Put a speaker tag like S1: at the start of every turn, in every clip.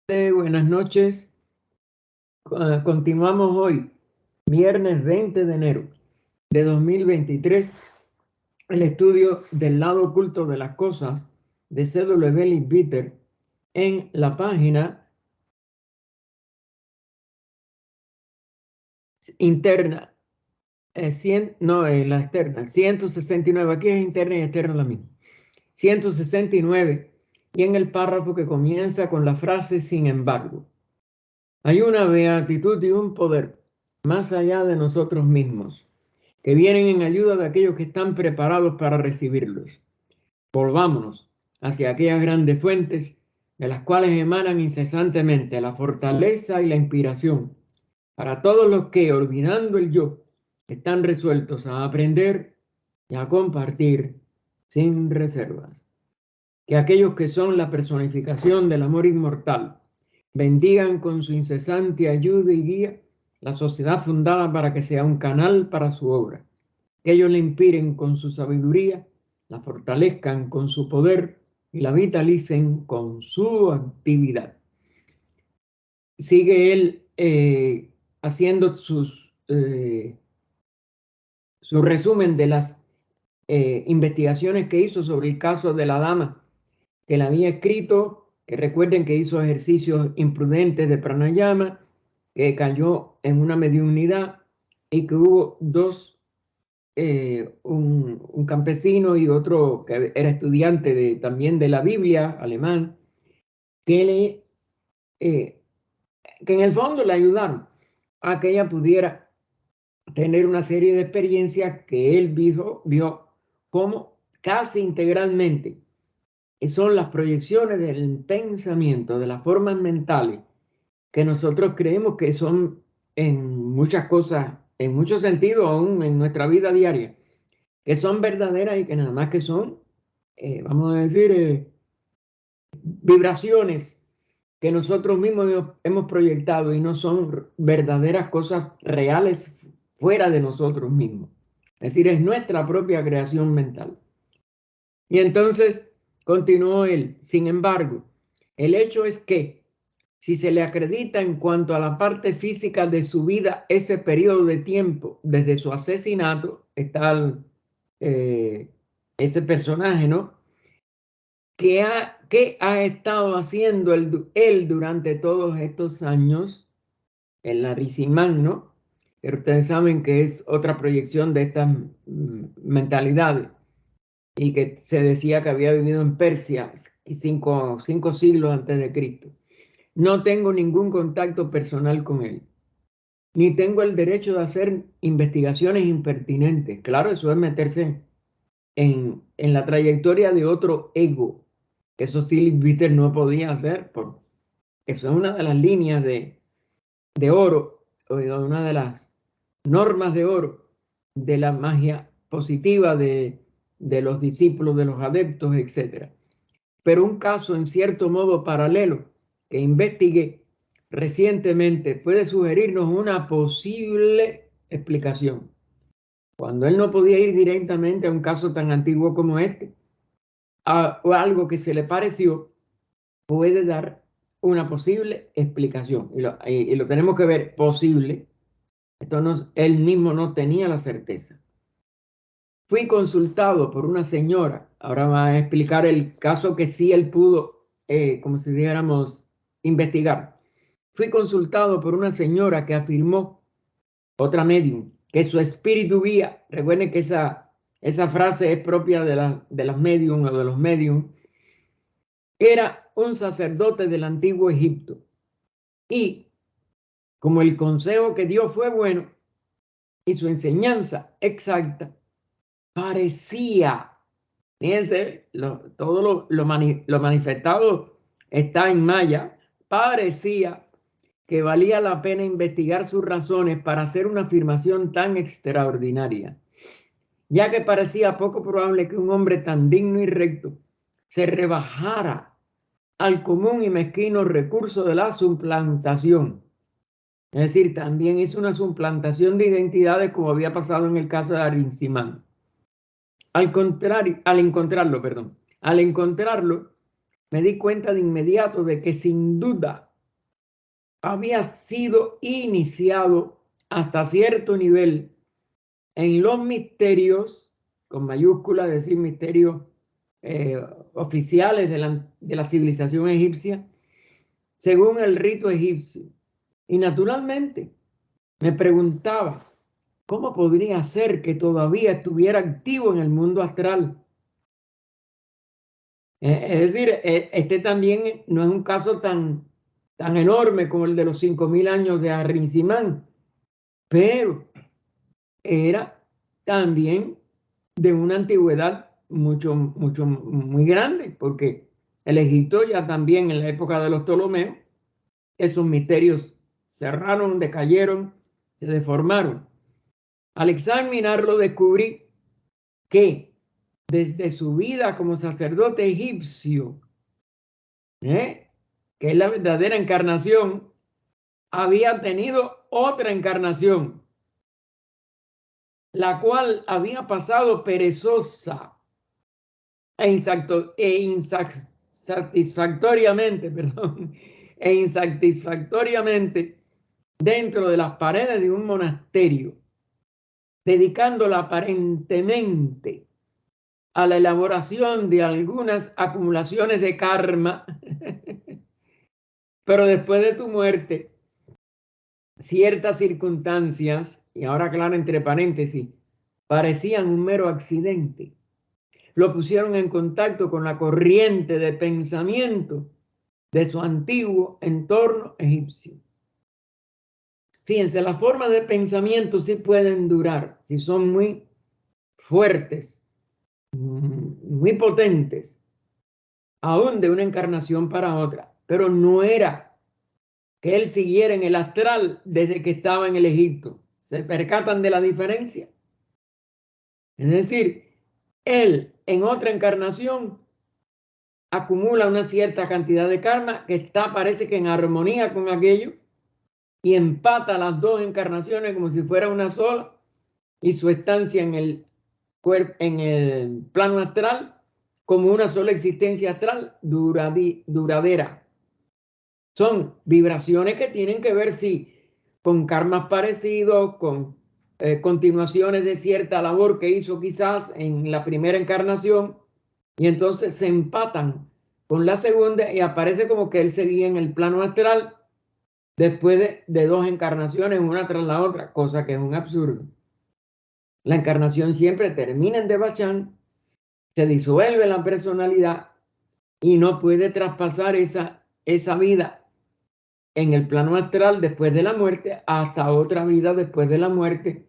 S1: Buenas noches. Continuamos hoy, viernes 20 de enero de 2023, el estudio del lado oculto de las cosas de C.W. Leadbeater en la página interna, en la externa, 169. Aquí es interna y externa la misma. 169, y en el párrafo que comienza con la frase sin embargo. Hay una beatitud y un poder más allá de nosotros mismos, que vienen en ayuda de aquellos que están preparados para recibirlos. Volvámonos hacia aquellas grandes fuentes de las cuales emanan incesantemente la fortaleza y la inspiración para todos los que, olvidando el yo, están resueltos a aprender y a compartir sin reservas. Que aquellos que son la personificación del amor inmortal bendigan con su incesante ayuda y guía la sociedad fundada para que sea un canal para su obra. Que ellos le inspiren con su sabiduría, la fortalezcan con su poder y la vitalicen con su actividad. Sigue él haciendo su resumen de las investigaciones que hizo sobre el caso de la dama que la había escrito, que recuerden que hizo ejercicios imprudentes de pranayama, que cayó en una mediunidad y que hubo dos, un campesino y otro que era estudiante también de la Biblia, alemán, que, que en el fondo le ayudaron a que ella pudiera tener una serie de experiencias que él vio como casi integralmente son las proyecciones del pensamiento, de las formas mentales que nosotros creemos que son en muchas cosas, en muchos sentidos, aún en nuestra vida diaria, que son verdaderas y que nada más que son, vamos a decir, vibraciones que nosotros mismos hemos proyectado y no son verdaderas cosas reales fuera de nosotros mismos. Es decir, es nuestra propia creación mental. Y entonces continuó él. Sin embargo, el hecho es que si se le acredita en cuanto a la parte física de su vida ese periodo de tiempo desde su asesinato, está ese personaje, ¿no? ¿Qué ha estado haciendo él durante todos estos años? El Narisimán, ¿no? Pero ustedes saben que es otra proyección de estas mentalidades y que se decía que había vivido en Persia cinco siglos antes de Cristo. No tengo ningún contacto personal con él, ni tengo el derecho de hacer investigaciones impertinentes. Claro, eso es meterse en la trayectoria de otro ego, que eso sí Leadbeater no podía hacer, porque eso es una de las líneas de oro, o una de las normas de oro de la magia positiva de los discípulos, de los adeptos, etc. Pero un caso en cierto modo paralelo que investigué recientemente puede sugerirnos una posible explicación. Cuando él no podía ir directamente a un caso tan antiguo como este, o algo que se le pareció, puede dar una posible explicación. Y lo tenemos que ver posible. Él mismo no tenía la certeza. Fui consultado por una señora, ahora va a explicar el caso que sí él pudo, como si dijéramos, investigar. Fui consultado por una señora que afirmó, otra medium, que su espíritu guía, recuerden que esa frase es propia de las medium o de los medium, era un sacerdote del antiguo Egipto. Y como el consejo que dio fue bueno y su enseñanza exacta, parecía, fíjense, todo lo manifestado está en maya, parecía que valía la pena investigar sus razones para hacer una afirmación tan extraordinaria, ya que parecía poco probable que un hombre tan digno y recto se rebajara al común y mezquino recurso de la suplantación. Es decir, también hizo una suplantación de identidades como había pasado en el caso de Arinsimán. Al encontrarlo, me di cuenta de inmediato de que sin duda había sido iniciado hasta cierto nivel en los misterios, con mayúsculas, es decir, misterios oficiales de la civilización egipcia, según el rito egipcio. Y naturalmente me preguntaba, ¿cómo podría ser que todavía estuviera activo en el mundo astral? Es decir, este también no es un caso tan enorme como el de los 5.000 años de Arrinzimán, pero era también de una antigüedad muy grande, porque el Egipto ya también en la época de los Ptolomeos, esos misterios cerraron, decayeron, se deformaron. Al examinarlo descubrí que desde su vida como sacerdote egipcio, que es la verdadera encarnación, había tenido otra encarnación, la cual había pasado perezosa insatisfactoriamente, dentro de las paredes de un monasterio, dedicándola aparentemente a la elaboración de algunas acumulaciones de karma, pero después de su muerte, ciertas circunstancias, y ahora claro entre paréntesis, parecían un mero accidente. Lo pusieron en contacto con la corriente de pensamiento de su antiguo entorno egipcio. Fíjense, las formas de pensamiento sí pueden durar, si son muy fuertes, muy potentes, aún de una encarnación para otra, pero no era que él siguiera en el astral desde que estaba en el Egipto. ¿Se percatan de la diferencia? Es decir, él en otra encarnación acumula una cierta cantidad de karma que está, parece que en armonía con aquello, y empata las dos encarnaciones como si fuera una sola, y su estancia en el plano astral como una sola existencia astral duradera. Son vibraciones que tienen que ver, sí, con karmas parecidos, con continuaciones de cierta labor que hizo quizás en la primera encarnación, y entonces se empatan con la segunda y aparece como que él seguía en el plano astral después de dos encarnaciones, una tras la otra, cosa que es un absurdo. La encarnación siempre termina en Devachan, se disuelve la personalidad y no puede traspasar esa vida en el plano astral después de la muerte hasta otra vida después de la muerte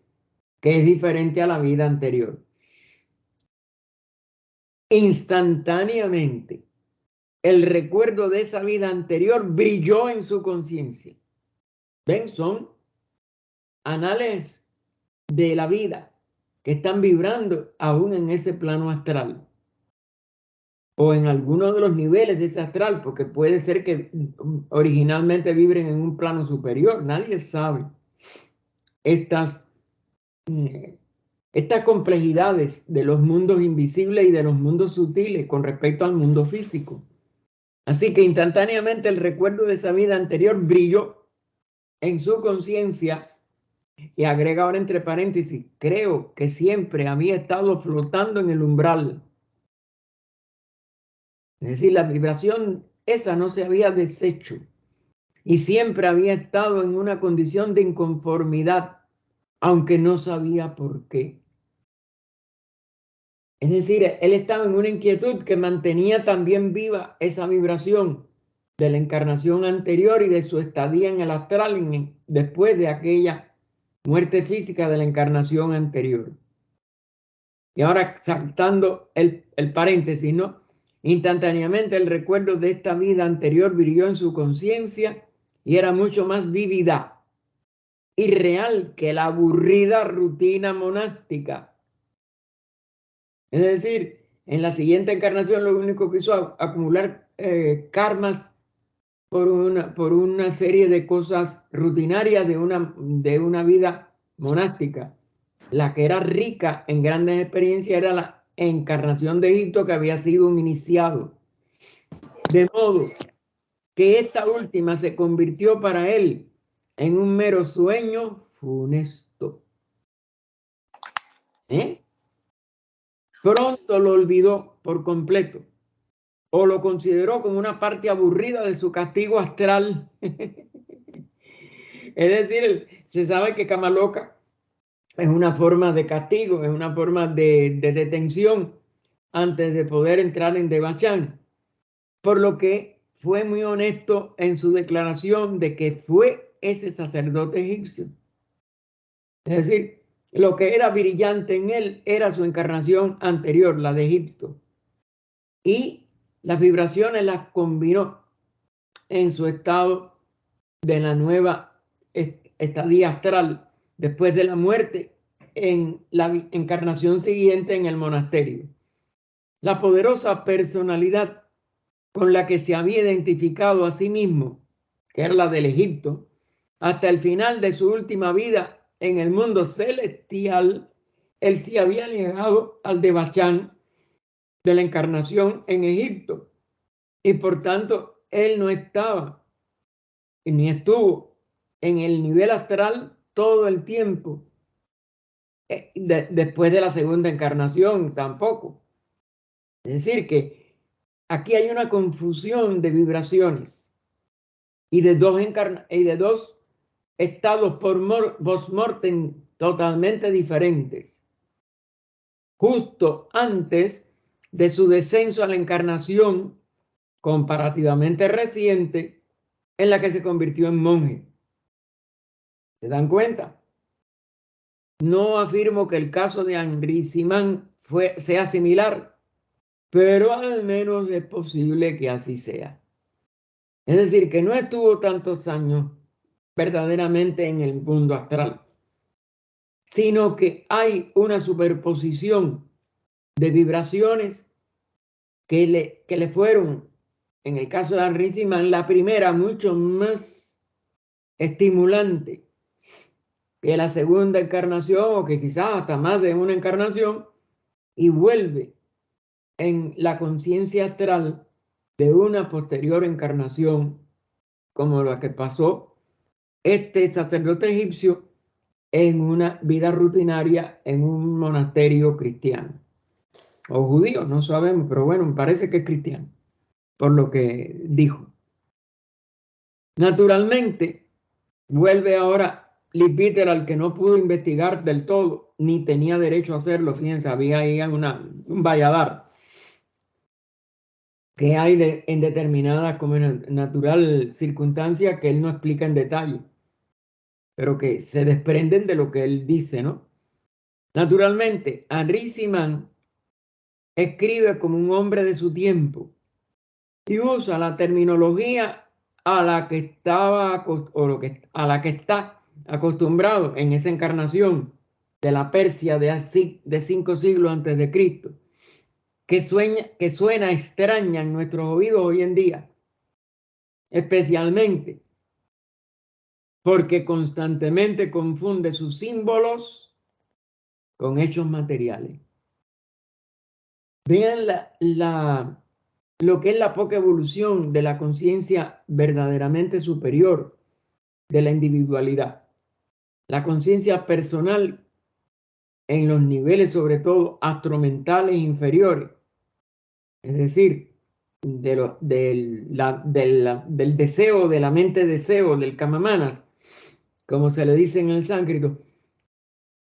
S1: que es diferente a la vida anterior. Instantáneamente, el recuerdo de esa vida anterior brilló en su conciencia. ¿Ven? Son anales de la vida que están vibrando aún en ese plano astral o en alguno de los niveles de ese astral, porque puede ser que originalmente vibren en un plano superior. Nadie sabe estas complejidades de los mundos invisibles y de los mundos sutiles con respecto al mundo físico. Así que instantáneamente el recuerdo de esa vida anterior brilló en su conciencia, y agrega ahora entre paréntesis, creo que siempre había estado flotando en el umbral. Es decir, la vibración esa no se había deshecho y siempre había estado en una condición de inconformidad, aunque no sabía por qué. Es decir, él estaba en una inquietud que mantenía también viva esa vibración de la encarnación anterior y de su estadía en el astral después de aquella muerte física de la encarnación anterior. Y ahora saltando el paréntesis, ¿no? Instantáneamente el recuerdo de esta vida anterior brilló en su conciencia y era mucho más vívida y real que la aburrida rutina monástica. Es decir, en la siguiente encarnación lo único que hizo acumular karmas por una serie de cosas rutinarias de una vida monástica. La que era rica en grandes experiencias era la encarnación de Egipto, que había sido un iniciado. De modo que esta última se convirtió para él en un mero sueño funesto. Pronto lo olvidó por completo o lo consideró como una parte aburrida de su castigo astral. Es decir, se sabe que cama loca es una forma de castigo, es una forma de detención antes de poder entrar en Devachan, por lo que fue muy honesto en su declaración de que fue ese sacerdote egipcio. Es decir, lo que era brillante en él era su encarnación anterior, la de Egipto, y las vibraciones las combinó en su estado de la nueva estadía astral después de la muerte en la encarnación siguiente en el monasterio. La poderosa personalidad con la que se había identificado a sí mismo, que era la del Egipto, hasta el final de su última vida en el mundo celestial, él se había llegado al Devachan de la encarnación en Egipto y por tanto él no estaba ni estuvo en el nivel astral todo el tiempo después de la segunda encarnación tampoco. Es decir, que aquí hay una confusión de vibraciones y de dos estados post-mortem totalmente diferentes, justo antes de su descenso a la encarnación comparativamente reciente en la que se convirtió en monje. ¿Se dan cuenta? No afirmo que el caso de Henri Simán sea similar, pero al menos es posible que así sea. Es decir, que no estuvo tantos años verdaderamente en el mundo astral, sino que hay una superposición de vibraciones que le fueron, en el caso de Henri Simán, la primera mucho más estimulante que la segunda encarnación o que quizás hasta más de una encarnación, y vuelve en la conciencia astral de una posterior encarnación como la que pasó este sacerdote egipcio en una vida rutinaria en un monasterio cristiano o judío, no sabemos, pero bueno, me parece que es cristiano por lo que dijo. Naturalmente, vuelve ahora Lee Peter, al que no pudo investigar del todo, ni tenía derecho a hacerlo. Fíjense, había ahí un valladar que hay en determinadas como natural circunstancias que él no explica en detalle, pero que se desprenden de lo que él dice, ¿no? Naturalmente, Henri Simán escribe como un hombre de su tiempo y usa la terminología a la que a la que está acostumbrado en esa encarnación de la Persia de 5 siglos antes de Cristo, que suena extraña en nuestros oídos hoy en día, especialmente porque constantemente confunde sus símbolos con hechos materiales. Vean lo que es la poca evolución de la conciencia verdaderamente superior de la individualidad. La conciencia personal en los niveles, sobre todo, astromentales inferiores. Es decir, del deseo, de la mente deseo, del kamamanas, como se le dice en el sánscrito,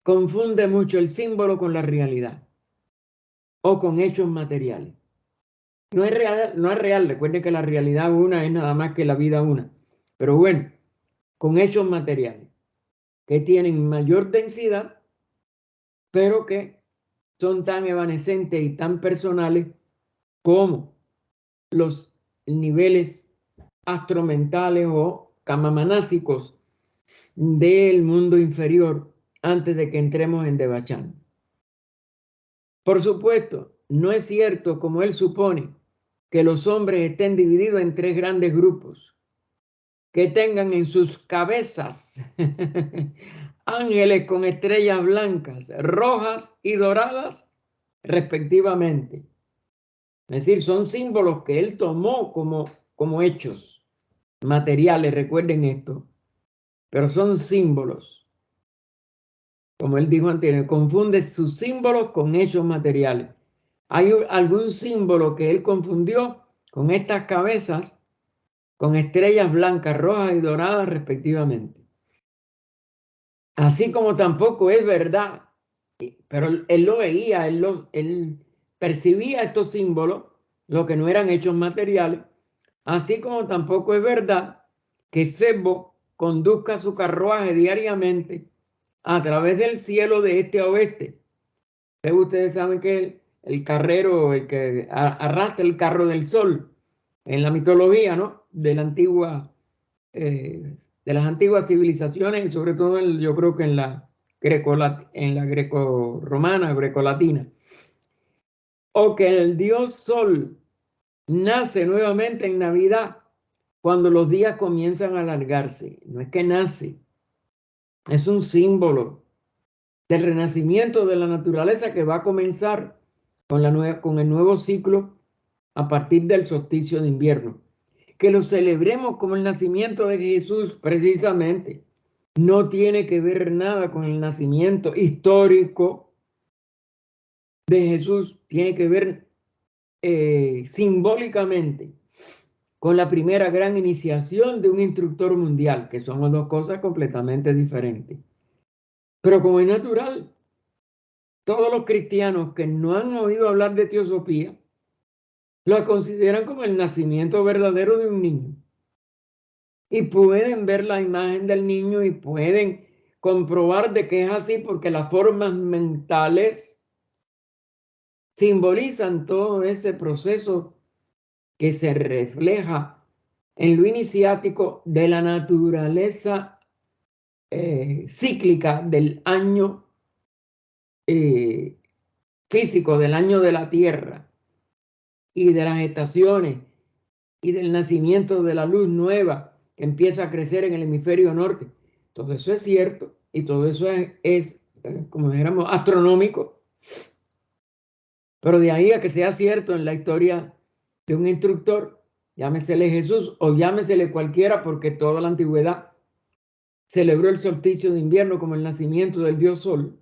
S1: confunde mucho el símbolo con la realidad o con hechos materiales. No es real, recuerden que la realidad una es nada más que la vida una, pero bueno, con hechos materiales que tienen mayor densidad, pero que son tan evanescentes y tan personales como los niveles astromentales o kamamanásicos del mundo inferior antes de que entremos en Devachan. Por supuesto, no es cierto, como él supone, que los hombres estén divididos en 3 grandes grupos, que tengan en sus cabezas ángeles con estrellas blancas, rojas y doradas, respectivamente. Es decir, son símbolos que él tomó como hechos, materiales, recuerden esto, pero son símbolos. Como él dijo antes, confunde sus símbolos con hechos materiales. Hay algún símbolo que él confundió con estas cabezas, con estrellas blancas, rojas y doradas respectivamente. Así como tampoco es verdad, pero él lo veía, él percibía estos símbolos, lo que no eran hechos materiales, así como tampoco es verdad que Febo conduzca su carruaje diariamente a través del cielo de este a oeste. Ustedes saben que el carrero, el que arrastra el carro del sol, en la mitología, ¿no? De la antigua, de las antiguas civilizaciones, y sobre todo yo creo que en la greco-romana, greco-latina. O que el dios sol nace nuevamente en Navidad cuando los días comienzan a alargarse. No es que nace, es un símbolo del renacimiento de la naturaleza que va a comenzar con el nuevo ciclo a partir del solsticio de invierno. Que lo celebremos como el nacimiento de Jesús, precisamente. No tiene que ver nada con el nacimiento histórico de Jesús, tiene que ver simbólicamente con la primera gran iniciación de un instructor mundial, que son dos cosas completamente diferentes. Pero como es natural, todos los cristianos que no han oído hablar de teosofía lo consideran como el nacimiento verdadero de un niño. Y pueden ver la imagen del niño y pueden comprobar de que es así porque las formas mentales simbolizan todo ese proceso que se refleja en lo iniciático de la naturaleza cíclica del año físico, del año de la Tierra y de las estaciones y del nacimiento de la luz nueva que empieza a crecer en el hemisferio norte. Todo eso es cierto y todo eso es como dijéramos, astronómico, pero de ahí a que sea cierto en la historia de un instructor, llámesele Jesús o llámesele cualquiera, porque toda la antigüedad celebró el solsticio de invierno como el nacimiento del dios Sol.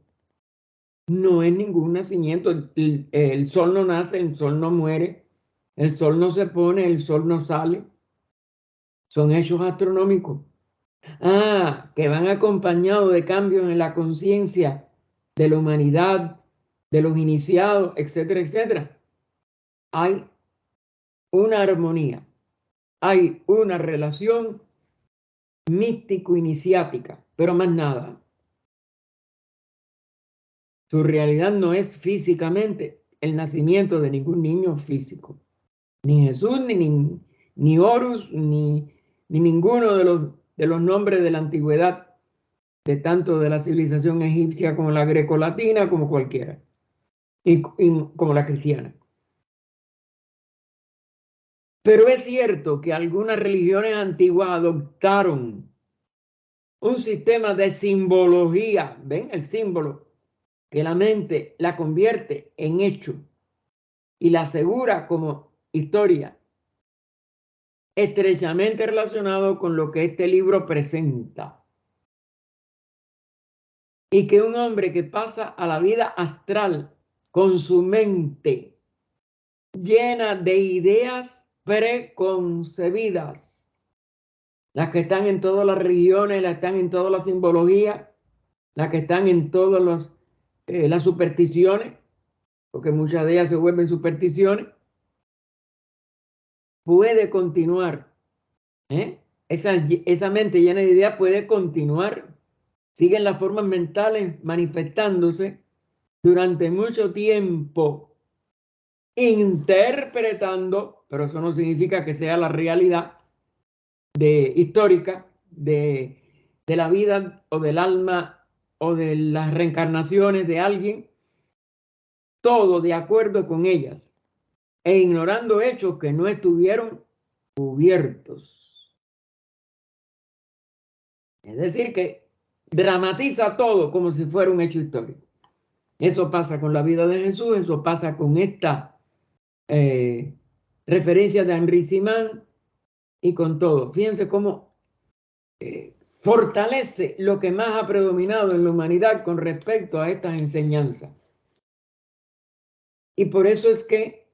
S1: No es ningún nacimiento, el sol no nace, el sol no muere, el sol no se pone, el sol no sale. Son hechos astronómicos. Que van acompañados de cambios en la conciencia de la humanidad, de los iniciados, etcétera, etcétera. Hay una armonía, hay una relación místico-iniciática, pero más nada. Su realidad no es físicamente el nacimiento de ningún niño físico. Ni Jesús, ni Horus, ni ninguno de los nombres de la antigüedad, de tanto de la civilización egipcia como la grecolatina, como cualquiera, y como la cristiana. Pero es cierto que algunas religiones antiguas adoptaron un sistema de simbología, ¿ven? El símbolo, que la mente la convierte en hecho y la asegura como historia, estrechamente relacionado con lo que este libro presenta. Y que un hombre que pasa a la vida astral con su mente llena de ideas preconcebidas, las que están en todas las religiones, las que están en toda la simbología, las que están en todas las supersticiones, porque muchas de ellas se vuelven supersticiones, puede continuar. Esa mente llena de ideas puede continuar. Siguen las formas mentales manifestándose durante mucho tiempo, interpretando, pero eso no significa que sea la realidad histórica de la vida o del alma o de las reencarnaciones de alguien, todo de acuerdo con ellas e ignorando hechos que no estuvieron cubiertos. Es decir, que dramatiza todo como si fuera un hecho histórico. Eso pasa con la vida de Jesús, eso pasa con esta referencia de Henri Simán y con todo. Fíjense cómo fortalece lo que más ha predominado en la humanidad con respecto a estas enseñanzas. Y por eso es que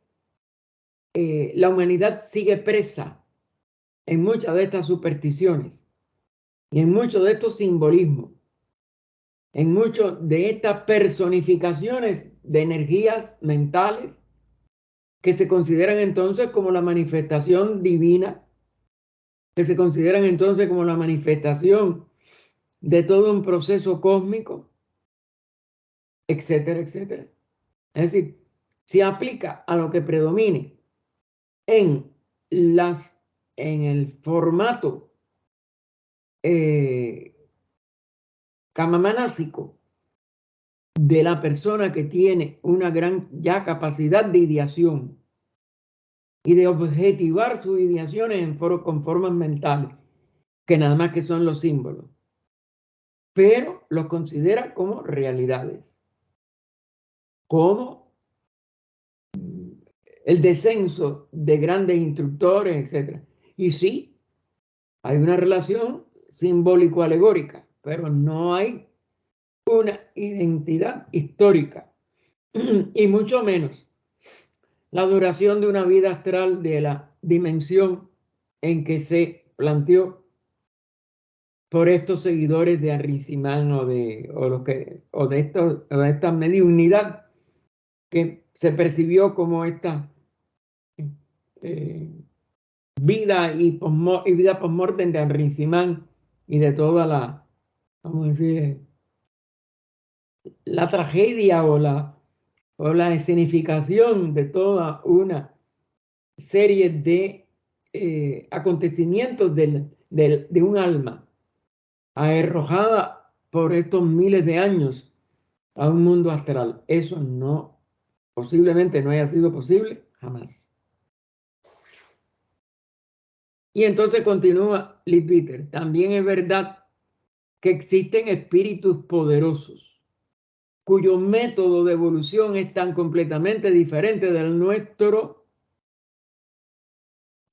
S1: la humanidad sigue presa en muchas de estas supersticiones y en muchos de estos simbolismos, en muchas de estas personificaciones de energías mentales que se consideran entonces como la manifestación divina, que se consideran entonces como la manifestación de todo un proceso cósmico, etcétera, etcétera. Es decir, se aplica a lo que predomine en el formato camamanásico de la persona que tiene una gran ya capacidad de ideación y de objetivar sus ideaciones con formas mentales, que nada más que son los símbolos, pero los considera como realidades, como el descenso de grandes instructores, etc. Y sí, hay una relación simbólico-alegórica, pero no hay una identidad histórica, y mucho menos la duración de una vida astral de la dimensión en que se planteó por estos seguidores de Arrimán o de esta mediunidad que se percibió como esta vida y vida post-mortem de Arrimán y de toda la, vamos a decir, la tragedia o la escenificación de toda una serie de acontecimientos de un alma arrojada por estos miles de años a un mundo astral. Eso no, posiblemente no haya sido posible jamás. Y entonces continúa Leadbeater. También es verdad que existen espíritus poderosos cuyo método de evolución es tan completamente diferente del nuestro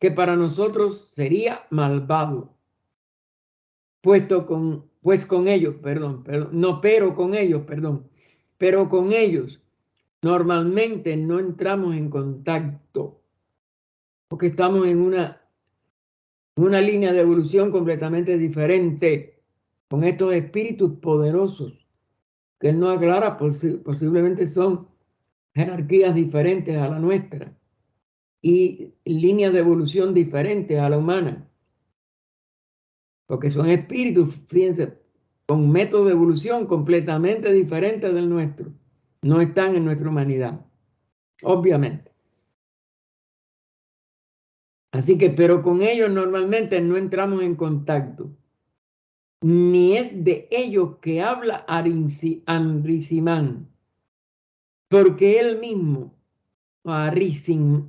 S1: que para nosotros sería malvado. Pero con ellos normalmente no entramos en contacto porque estamos en una línea de evolución completamente diferente con estos espíritus poderosos que él no aclara, posiblemente son jerarquías diferentes a la nuestra y líneas de evolución diferentes a la humana, porque son espíritus, fíjense, con método de evolución completamente diferente del nuestro. No están en nuestra humanidad, obviamente. Así que, pero con ellos normalmente no entramos en contacto. Ni es de ellos que habla Arrimán, porque él mismo,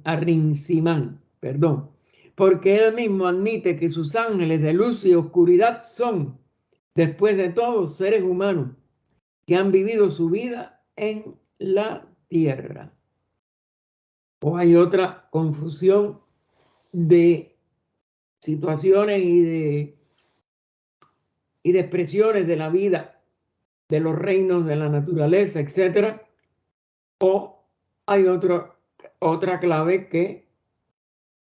S1: Arrimán, perdón, porque él mismo admite que sus ángeles de luz y oscuridad son, después de todo, seres humanos que han vivido su vida en la tierra. O hay otra confusión de situaciones y de expresiones de la vida, de los reinos de la naturaleza, etcétera. O hay otra clave que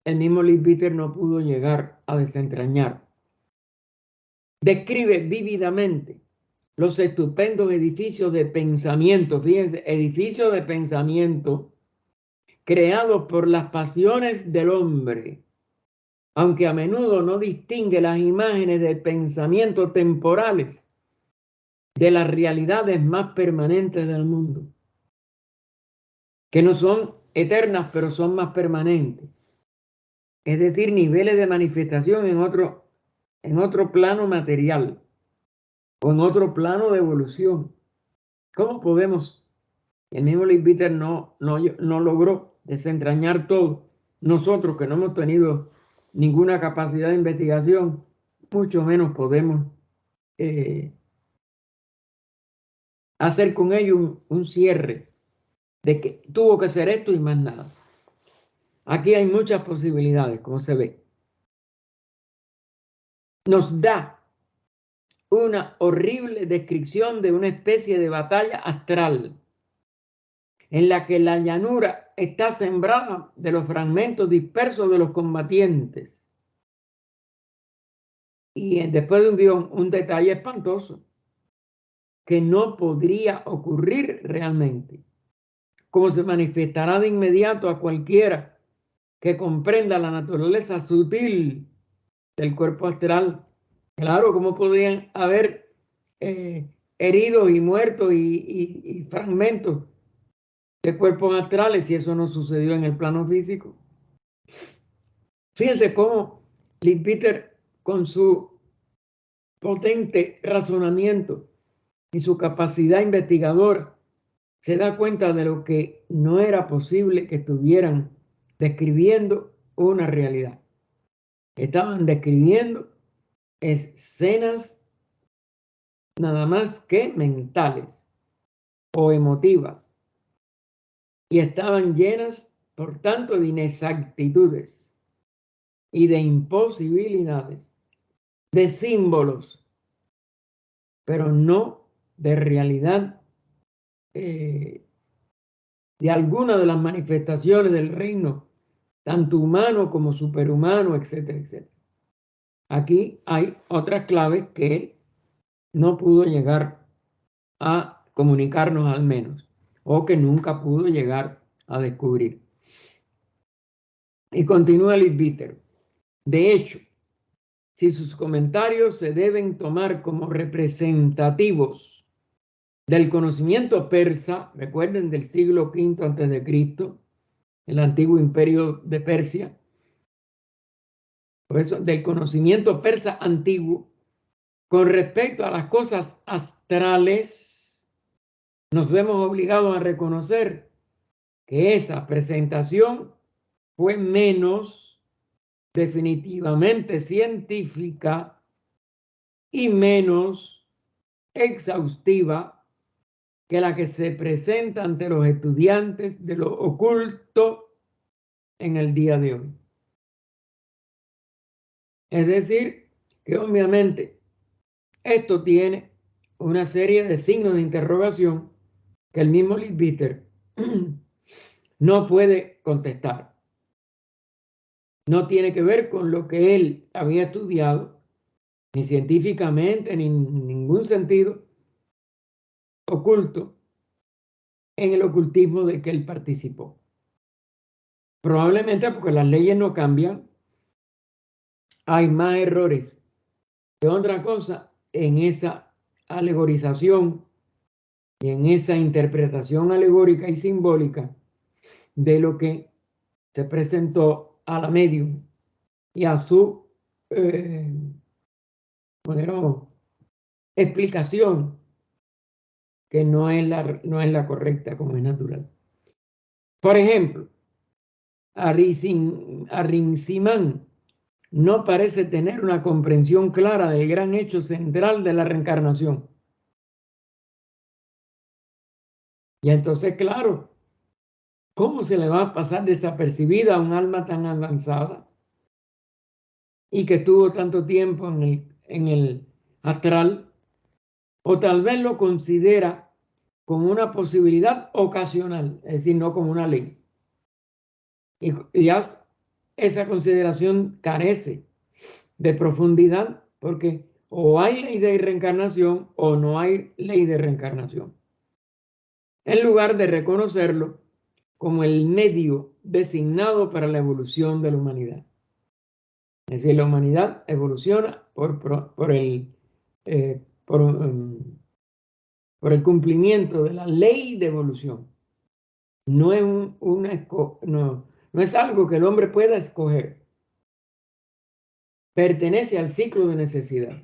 S1: el mismo Leadbeater no pudo llegar a desentrañar. Describe vívidamente los estupendos edificios de pensamiento, fíjense, edificios de pensamiento creados por las pasiones del hombre, aunque a menudo no distingue las imágenes de pensamiento temporales de las realidades más permanentes del mundo, que no son eternas, pero son más permanentes. Es decir, niveles de manifestación en otro plano material o en otro plano de evolución. ¿Cómo podemos? El mismo Leadbeater no logró desentrañar todo. Nosotros que no hemos tenido ninguna capacidad de investigación, mucho menos podemos hacer con ello un cierre de que tuvo que ser esto y más nada. Aquí hay muchas posibilidades, como se ve. nos da una horrible descripción de una especie de batalla astral en la que la llanura está sembrada de los fragmentos dispersos de los combatientes. Y después de un guión, un detalle espantoso que no podría ocurrir realmente, como se manifestará de inmediato a cualquiera que comprenda la naturaleza sutil del cuerpo astral. Claro, ¿cómo podrían haber heridos y muertos y fragmentos de cuerpos astrales si eso no sucedió en el plano físico? Fíjense cómo Leadbeater, con su potente razonamiento y su capacidad investigadora, se da cuenta de lo que no era posible que estuvieran describiendo una realidad. Estaban describiendo escenas nada más que mentales o emotivas y estaban llenas, por tanto, de inexactitudes y de imposibilidades, de símbolos, pero no de realidad de alguna de las manifestaciones del reino, tanto humano como superhumano, etcétera, etcétera. Aquí hay otras claves que él no pudo llegar a comunicarnos al menos, o que nunca pudo llegar a descubrir. Y continúa Leadbeater. De hecho, si sus comentarios se deben tomar como representativos del conocimiento persa, recuerden del siglo V a.C., el antiguo imperio de Persia, por eso del conocimiento persa antiguo, con respecto a las cosas astrales, nos vemos obligados a reconocer que esa presentación fue menos definitivamente científica y menos exhaustiva que la que se presenta ante los estudiantes de lo oculto en el día de hoy. Es decir, que obviamente esto tiene una serie de signos de interrogación que el mismo Leadbeater no puede contestar. No tiene que ver con lo que él había estudiado, ni científicamente, ni en ningún sentido oculto en el ocultismo de que él participó. Probablemente porque las leyes no cambian, hay más errores que otra cosa en esa alegorización y en esa interpretación alegórica y simbólica de lo que se presentó a la medium y a su bueno, explicación, que no es la correcta como es natural. Por ejemplo, Arrinzimán no parece tener una comprensión clara del gran hecho central de la reencarnación. Y entonces, claro, ¿cómo se le va a pasar desapercibida a un alma tan avanzada y que estuvo tanto tiempo en el astral? O tal vez lo considera como una posibilidad ocasional, es decir, no como una ley. Y ya esa consideración carece de profundidad porque o hay ley de reencarnación o no hay ley de reencarnación. En lugar de reconocerlo como el medio designado para la evolución de la humanidad. Es decir, la humanidad evoluciona por el cumplimiento de la ley de evolución. No es, no es algo que el hombre pueda escoger. Pertenece al ciclo de necesidad.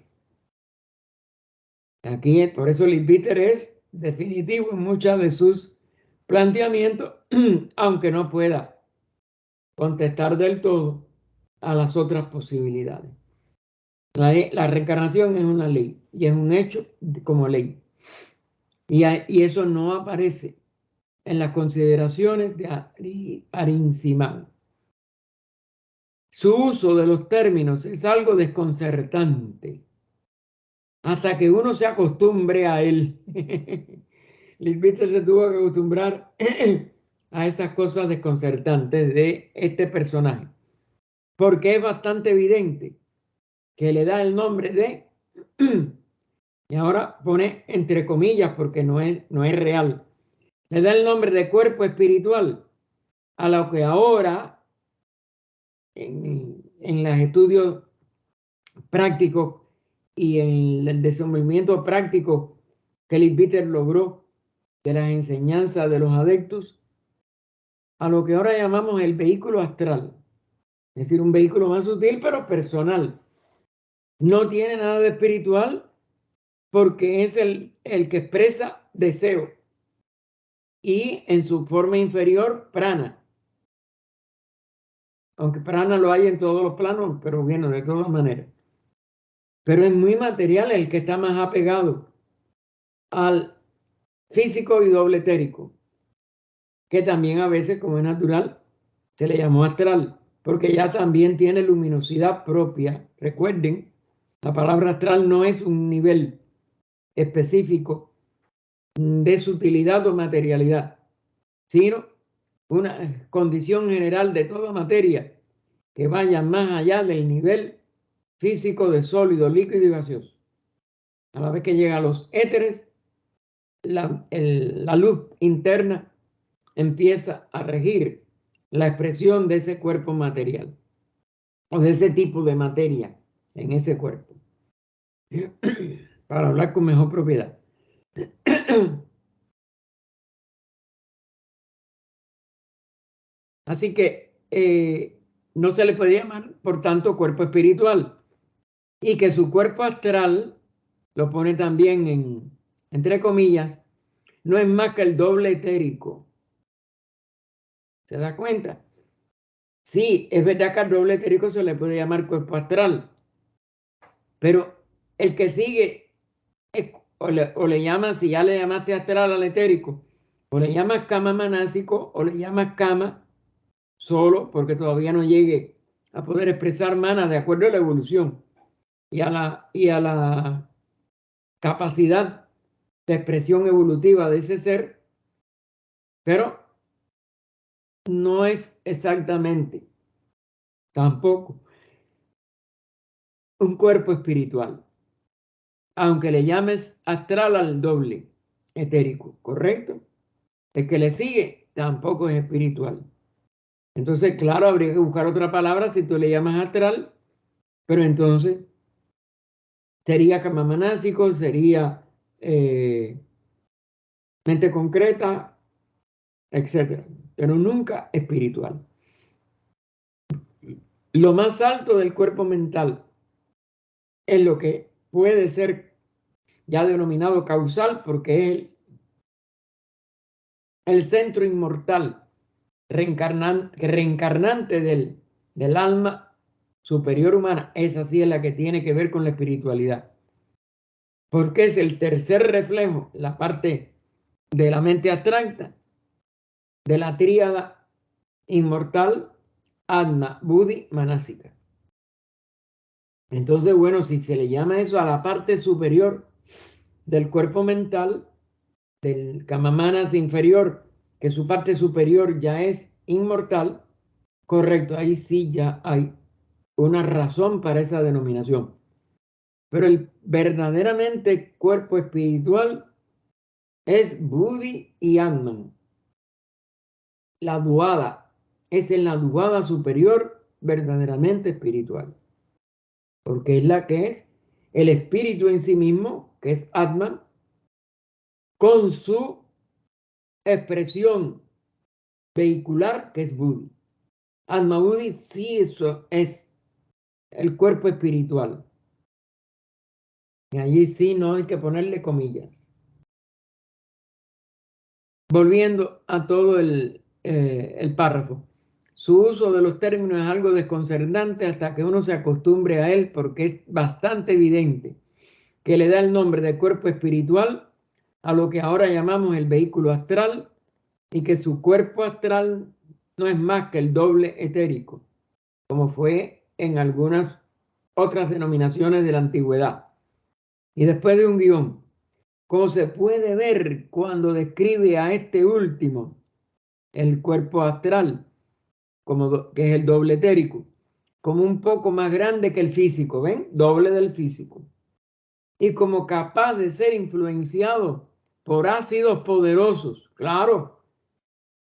S1: Aquí, por eso Leadbeater es definitivo en muchos de sus planteamientos, aunque no pueda contestar del todo a las otras posibilidades. La reencarnación es una ley y es un hecho como ley. Y eso no aparece en las consideraciones de Arrinzimán. Su uso de los términos es algo desconcertante hasta que uno se acostumbre a él. Lisbeth se tuvo que acostumbrar a esas cosas desconcertantes de este personaje, porque es bastante evidente que le da el nombre de, y ahora pone entre comillas porque no es real, le da el nombre de cuerpo espiritual a lo que ahora en los estudios prácticos y en el desenvolvimiento práctico que Leadbeater logró de las enseñanzas de los adeptos, a lo que ahora llamamos el vehículo astral, es decir, un vehículo más sutil pero personal. No tiene nada de espiritual porque es el que expresa deseo y en su forma inferior prana. Aunque prana lo hay en todos los planos, pero bueno, de todas maneras. Pero es muy material el que está más apegado al físico y doble etérico, que también a veces, como es natural, se le llamó astral, porque ya también tiene luminosidad propia. Recuerden, la palabra astral no es un nivel específico de sutilidad o materialidad, sino una condición general de toda materia que vaya más allá del nivel físico de sólido, líquido y gaseoso. A la vez que llega a los éteres, la luz interna empieza a regir la expresión de ese cuerpo material o de ese tipo de materia en ese cuerpo, para hablar con mejor propiedad. Así que no se le puede llamar, por tanto, cuerpo espiritual. Y que su cuerpo astral, lo pone también entre comillas, no es más que el doble etérico. ¿Se da cuenta? Sí, es verdad que al doble etérico se le puede llamar cuerpo astral, pero el que sigue, o le llamas, si ya le llamaste astral al etérico, o le llamas kama manásico, o le llamas kama solo, porque todavía no llegue a poder expresar mana de acuerdo a la evolución y a la capacidad de expresión evolutiva de ese ser, pero no es exactamente tampoco un cuerpo espiritual, aunque le llames astral al doble etérico, ¿correcto? El que le sigue tampoco es espiritual. Entonces, claro, habría que buscar otra palabra si tú le llamas astral, pero entonces sería kamamanásico, sería mente concreta, etcétera, pero nunca espiritual. Lo más alto del cuerpo mental es lo que puede ser ya denominado causal, porque es el centro inmortal reencarnante del alma superior humana. Esa sí es la que tiene que ver con la espiritualidad, porque es el tercer reflejo, la parte de la mente abstracta, de la tríada inmortal Atma, Buddhi, Manasika. Entonces, bueno, si se le llama eso a la parte superior del cuerpo mental, del Kamamanas inferior, que su parte superior ya es inmortal, correcto, ahí sí ya hay una razón para esa denominación. Pero el verdaderamente cuerpo espiritual es Buddhi y Atman. La duada es en la duada superior verdaderamente espiritual, porque es la que es el espíritu en sí mismo, que es Atman, con su expresión vehicular, que es Buddhi. Atma Buddhi sí eso es el cuerpo espiritual. Y allí sí no hay que ponerle comillas. Volviendo a todo el párrafo. Su uso de los términos es algo desconcertante hasta que uno se acostumbre a él, porque es bastante evidente que le da el nombre de cuerpo espiritual a lo que ahora llamamos el vehículo astral, y que su cuerpo astral no es más que el doble etérico. como fue en algunas otras denominaciones de la antigüedad. Y después de un guión, como se puede ver cuando describe a este último, el cuerpo astral, que es el doble etérico, como un poco más grande que el físico, ¿ven? Doble del físico. Y como capaz de ser influenciado por ácidos poderosos, claro,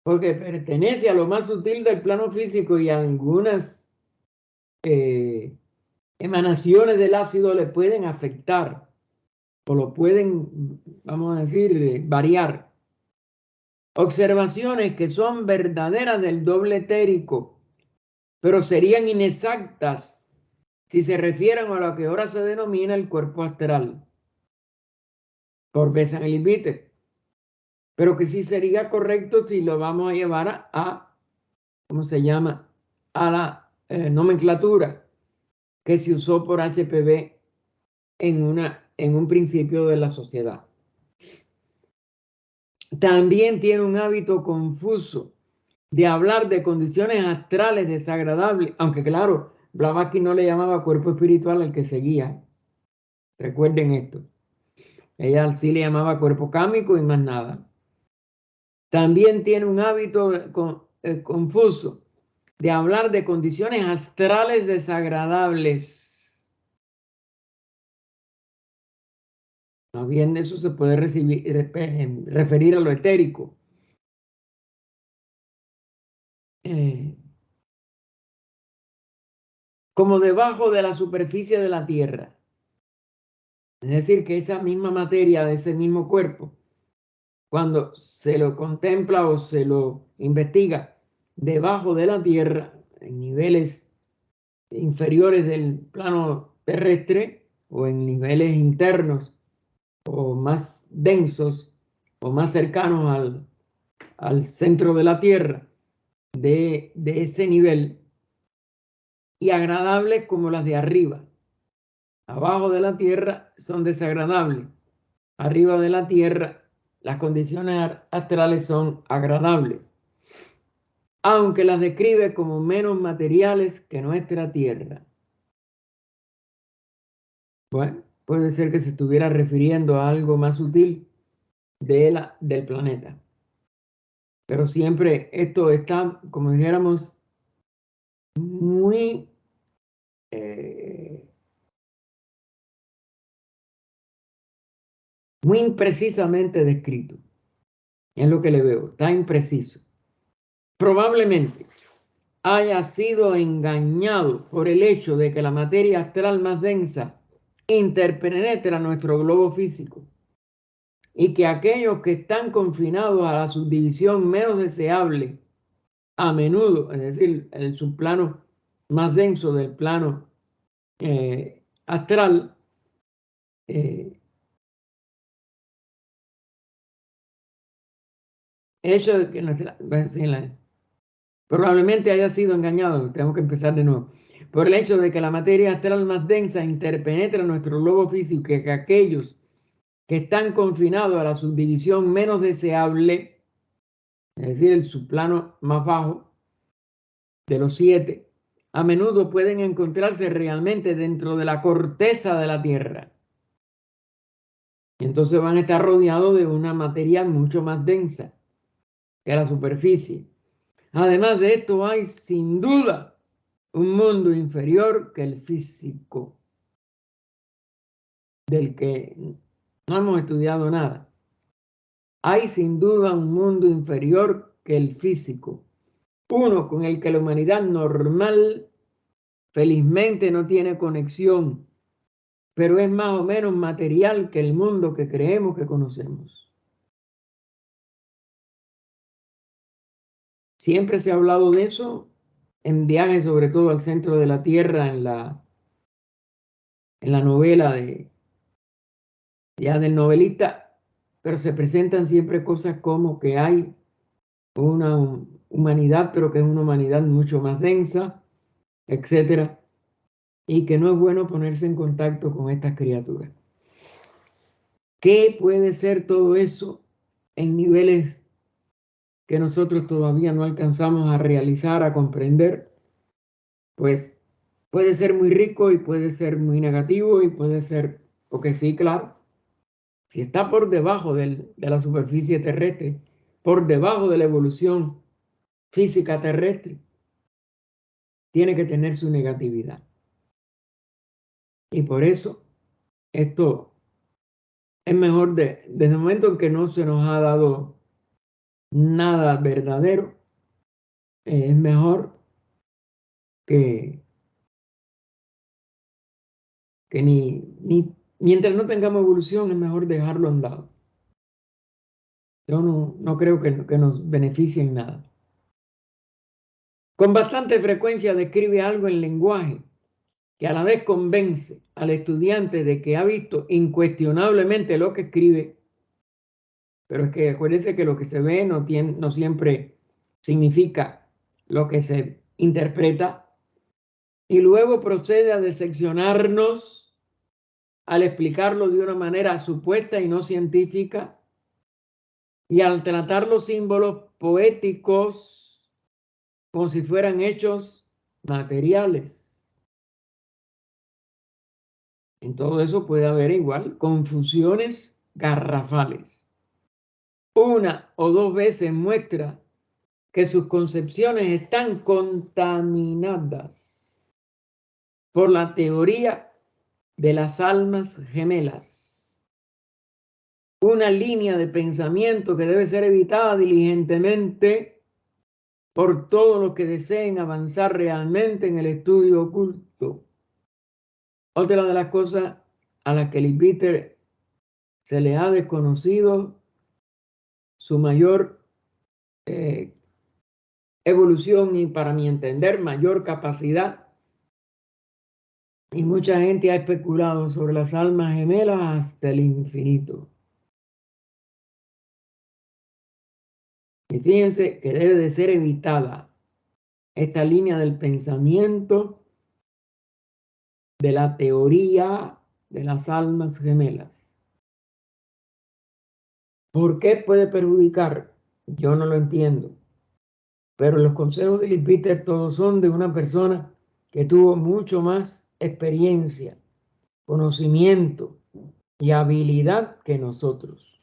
S1: porque pertenece a lo más sutil del plano físico y algunas emanaciones del ácido le pueden afectar o lo pueden, vamos a decir, variar. Observaciones que son verdaderas del doble etérico, pero serían inexactas si se refieren a lo que ahora se denomina el cuerpo astral, por Besan-Elibiter, pero que sí sería correcto si lo vamos a llevar ¿cómo se llama? A la nomenclatura que se usó por HPV en un principio de la sociedad. También tiene un hábito confuso de hablar de condiciones astrales desagradables, aunque claro, Blavatsky no le llamaba cuerpo espiritual al que seguía. Recuerden esto. Ella sí le llamaba cuerpo cámico y más nada. También tiene un hábito confuso de hablar de condiciones astrales desagradables. Más bien eso se puede referir a lo etérico. Como debajo de la superficie de la Tierra. Es decir, que esa misma materia de ese mismo cuerpo, cuando se lo contempla o se lo investiga debajo de la Tierra, en niveles inferiores del plano terrestre o en niveles internos o más densos o más cercanos al centro de la Tierra, de ese nivel, y agradables como las de arriba. Abajo de la Tierra son desagradables. Arriba de la Tierra las condiciones astrales son agradables, aunque las describe como menos materiales que nuestra Tierra. Bueno, puede ser que se estuviera refiriendo a algo más sutil del planeta. Pero siempre esto está, como dijéramos, muy muy imprecisamente descrito. Es lo que le veo, está impreciso. Probablemente haya sido engañado por el hecho de que la materia astral más densa interpenetra nuestro globo físico y que aquellos que están confinados a la subdivisión menos deseable, a menudo, es decir, el subplano más denso del plano astral, el hecho de que probablemente haya sido engañado, tengo que empezar de nuevo, por el hecho de que la materia astral más densa interpenetra nuestro globo físico, que aquellos que están confinados a la subdivisión menos deseable, es decir, el subplano más bajo de los 7, a menudo pueden encontrarse realmente dentro de la corteza de la Tierra. Y entonces van a estar rodeados de una materia mucho más densa que la superficie. Además de esto, hay sin duda un mundo inferior que el físico, del que no hemos estudiado nada. Hay sin duda un mundo inferior que el físico, uno con el que la humanidad normal felizmente no tiene conexión, pero es más o menos material que el mundo que creemos que conocemos. Siempre se ha hablado de eso en viajes, sobre todo al centro de la Tierra, en la novela del novelista, pero se presentan siempre cosas como que hay una humanidad, pero que es una humanidad mucho más densa, etcétera, y que no es bueno ponerse en contacto con estas criaturas. ¿Qué puede ser todo eso en niveles que nosotros todavía no alcanzamos a realizar, a comprender? pues puede ser muy rico y puede ser muy negativo y puede ser, porque sí, claro, si está por debajo de la superficie terrestre, por debajo de la evolución física terrestre, tiene que tener su negatividad. Y por eso esto es mejor desde el momento en que no se nos ha dado nada verdadero, es mejor que, que mientras no tengamos evolución, es mejor dejarlo a un lado. Yo no creo que nos beneficie en nada. Con bastante frecuencia describe algo en lenguaje que a la vez convence al estudiante de que ha visto incuestionablemente lo que escribe, pero es que acuérdense que lo que se ve no siempre significa lo que se interpreta, y luego procede a decepcionarnos al explicarlo de una manera supuesta y no científica, y al tratar los símbolos poéticos como si fueran hechos materiales. En todo eso puede haber igual confusiones garrafales. Una o dos veces muestra que sus concepciones están contaminadas por la teoría de las almas gemelas. Una línea de pensamiento que debe ser evitada diligentemente por todos los que deseen avanzar realmente en el estudio oculto. Otra de las cosas a las que Leadbeater se le ha desconocido su mayor evolución y, para mi entender, mayor capacidad. Y mucha gente ha especulado sobre las almas gemelas hasta el infinito. Y fíjense que debe de ser evitada esta línea del pensamiento de la teoría de las almas gemelas. ¿Por qué puede perjudicar? Yo no lo entiendo. Pero los consejos de Leadbeater todos son de una persona que tuvo mucho más experiencia, conocimiento y habilidad que nosotros.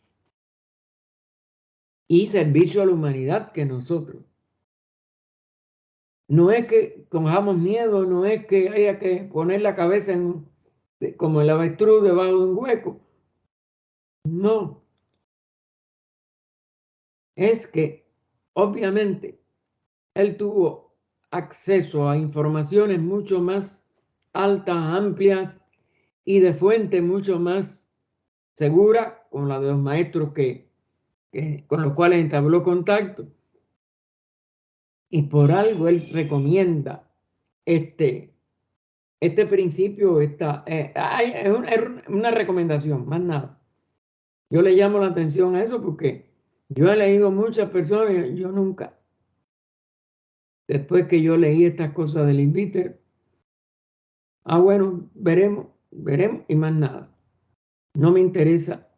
S1: Y servicio a la humanidad que nosotros. No es que cojamos miedo, no es que haya que poner la cabeza como el avestruz debajo de un hueco. No. Es que, obviamente, él tuvo acceso a informaciones mucho más altas, amplias y de fuente mucho más segura, con la de los maestros con los cuales entabló contacto. Y por algo él recomienda este principio, es una recomendación, más nada. Yo le llamo la atención a eso porque yo he leído muchas personas, yo nunca, después que yo leí estas cosas del Leadbeater, bueno, veremos y más nada. No me interesa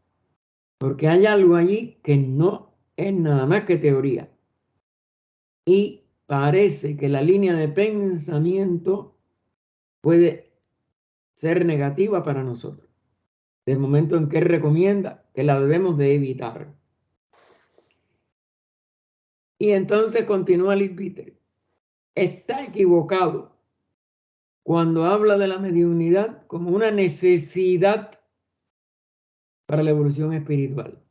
S1: porque hay algo allí que no es nada más que teoría. Y parece que la línea de pensamiento puede ser negativa para nosotros. Del momento en que él recomienda que la debemos de evitar. Y entonces continúa Leadbeater. Está equivocado cuando habla de la mediunidad como una necesidad para la evolución espiritual.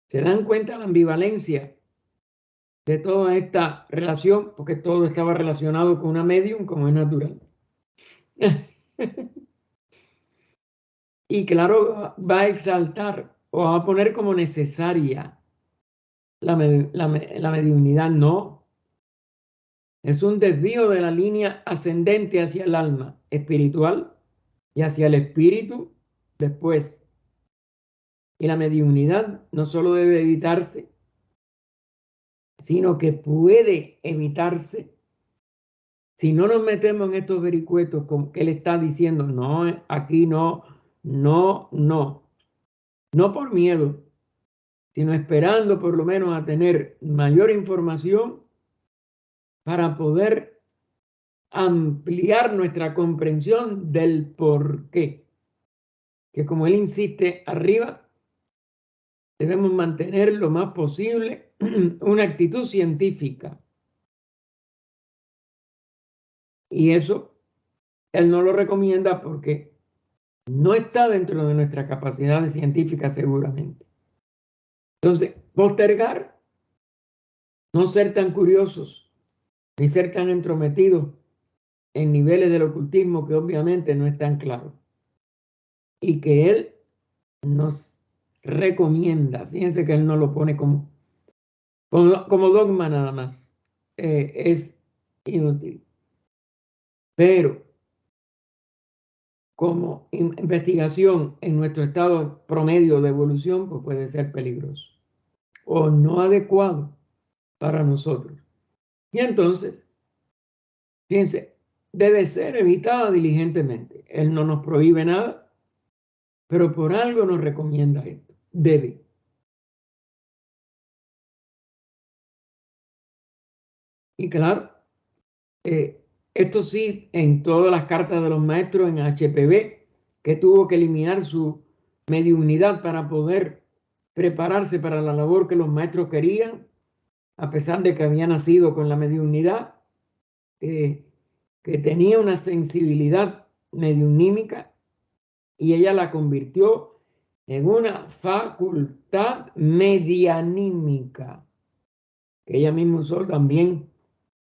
S1: ¿Se dan cuenta la ambivalencia de toda esta relación? Porque todo estaba relacionado con una medium, como es natural. Y claro, va a exaltar o va a poner como necesaria la mediunidad. No. Es un desvío de la línea ascendente hacia el alma espiritual y hacia el espíritu después. Y la mediunidad no solo debe evitarse, sino que puede evitarse si no nos metemos en estos vericuetos como que él está diciendo, no, aquí no, no, no. No por miedo, sino esperando por lo menos a tener mayor información para poder ampliar nuestra comprensión del por qué. Que como él insiste arriba, debemos mantener lo más posible una actitud científica. Y eso él no lo recomienda porque no está dentro de nuestra capacidad científica seguramente. Entonces, postergar, no ser tan curiosos, ni ser tan entrometidos en niveles del ocultismo que obviamente no están claros. Y que él nos recomienda, fíjense que él no lo pone como dogma nada más, es inútil. Pero como investigación en nuestro estado promedio de evolución, pues puede ser peligroso o no adecuado para nosotros. Y entonces, fíjense, debe ser evitada diligentemente. Él no nos prohíbe nada, pero por algo nos recomienda esto. Debe. Y claro, esto sí, en todas las cartas de los maestros en HPB, que tuvo que eliminar su mediunidad para poder prepararse para la labor que los maestros querían, a pesar de que había nacido con la mediunidad, que tenía una sensibilidad mediunímica y ella la convirtió en una facultad medianímica, que ella misma usó también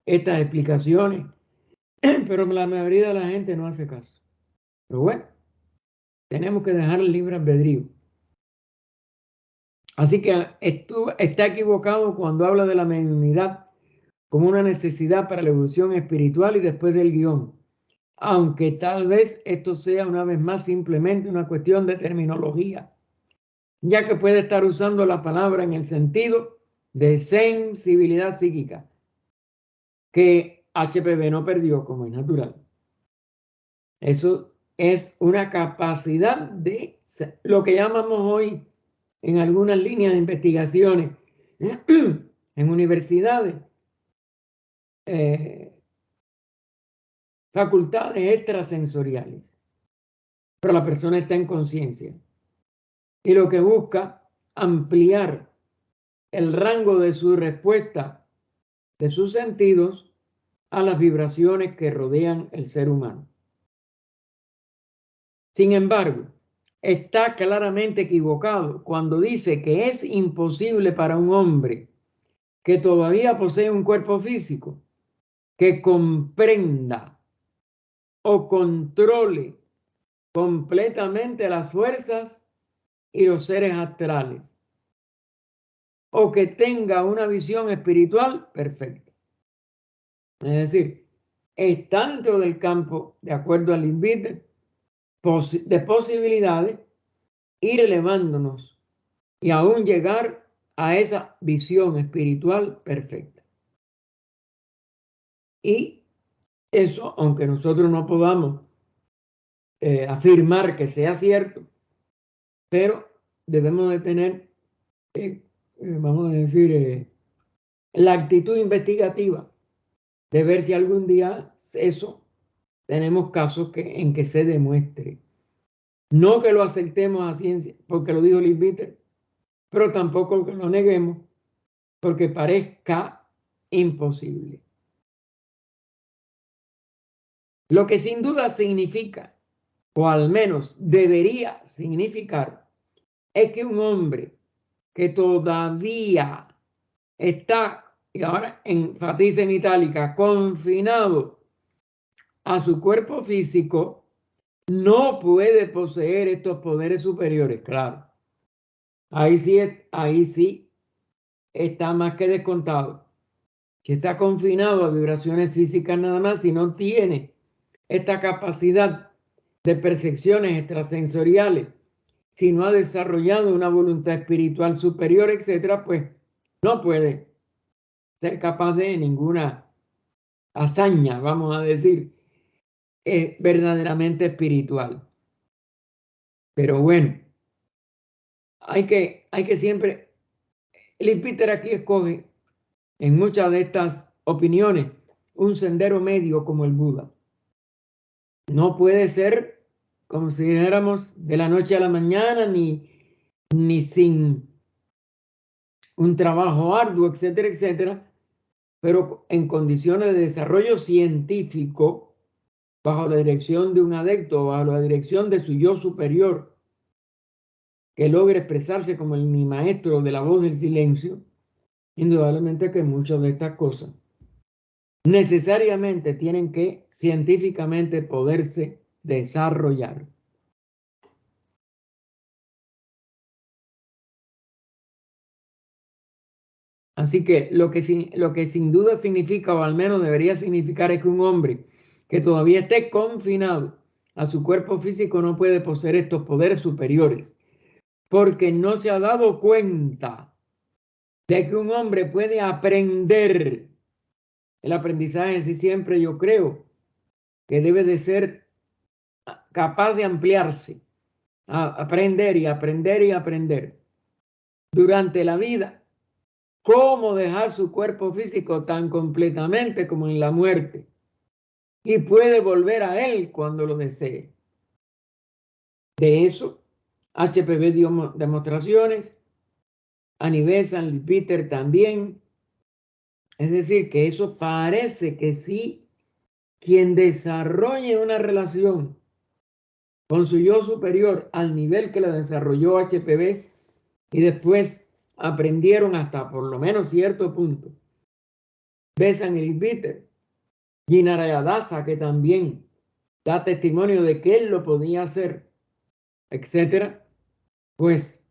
S1: estas explicaciones, pero la mayoría de la gente no hace caso. Pero bueno, tenemos que dejar el libre albedrío. Así que está equivocado cuando habla de la mediunidad como una necesidad para la evolución espiritual y después del guión. Aunque tal vez esto sea una vez más simplemente una cuestión de terminología, ya que puede estar usando la palabra en el sentido de sensibilidad psíquica, que HPB no perdió como es natural. Eso es una capacidad de lo que llamamos hoy en algunas líneas de investigaciones en universidades, facultades extrasensoriales, pero la persona está en conciencia y lo que busca ampliar el rango de su respuesta de sus sentidos a las vibraciones que rodean el ser humano. Sin embargo, está claramente equivocado cuando dice que es imposible para un hombre que todavía posee un cuerpo físico que comprenda o controle completamente las fuerzas y los seres astrales, o que tenga una visión espiritual perfecta. Es decir, está dentro del campo, de acuerdo al invite, de posibilidades, ir elevándonos y aún llegar a esa visión espiritual perfecta. Y eso, aunque nosotros no podamos afirmar que sea cierto, pero debemos de tener, vamos a decir, la actitud investigativa de ver si algún día eso tenemos casos en que se demuestre. No que lo aceptemos a ciencia, porque lo dijo Liz Bitter, pero tampoco que lo neguemos, porque parezca imposible. Lo que sin duda significa, o al menos debería significar, es que un hombre que todavía está, y ahora enfatiza en itálica, confinado a su cuerpo físico, no puede poseer estos poderes superiores, claro. Ahí sí está más que descontado. Que está confinado a vibraciones físicas nada más y no tiene esta capacidad de percepciones extrasensoriales, si no ha desarrollado una voluntad espiritual superior, etcétera, pues no puede ser capaz de ninguna hazaña, vamos a decir, verdaderamente espiritual. Pero bueno, hay que siempre, Liz Peter aquí escoge en muchas de estas opiniones un sendero medio como el Buda. No puede ser, como si dijéramos, de la noche a la mañana, ni sin un trabajo arduo, etcétera, etcétera, pero en condiciones de desarrollo científico, bajo la dirección de un adepto, bajo la dirección de su yo superior, que logre expresarse como mi maestro de la voz del silencio, indudablemente que muchas de estas cosas necesariamente tienen que científicamente poderse desarrollar. Así que lo que sin duda significa, o al menos debería significar, es que un hombre que todavía esté confinado a su cuerpo físico no puede poseer estos poderes superiores, porque no se ha dado cuenta de que un hombre puede aprender. El aprendizaje, sí, siempre yo creo que debe de ser capaz de ampliarse, a aprender y aprender y aprender durante la vida. Cómo dejar su cuerpo físico tan completamente como en la muerte, y puede volver a él cuando lo desee. De eso, HPV dio demostraciones, Annie Besant, Peter también. Es decir, que eso parece que sí, quien desarrolle una relación con su yo superior al nivel que la desarrolló HPV y después aprendieron hasta por lo menos cierto punto, Besant y Peter, Ginarayadasa, que también da testimonio de que él lo podía hacer, etcétera, pues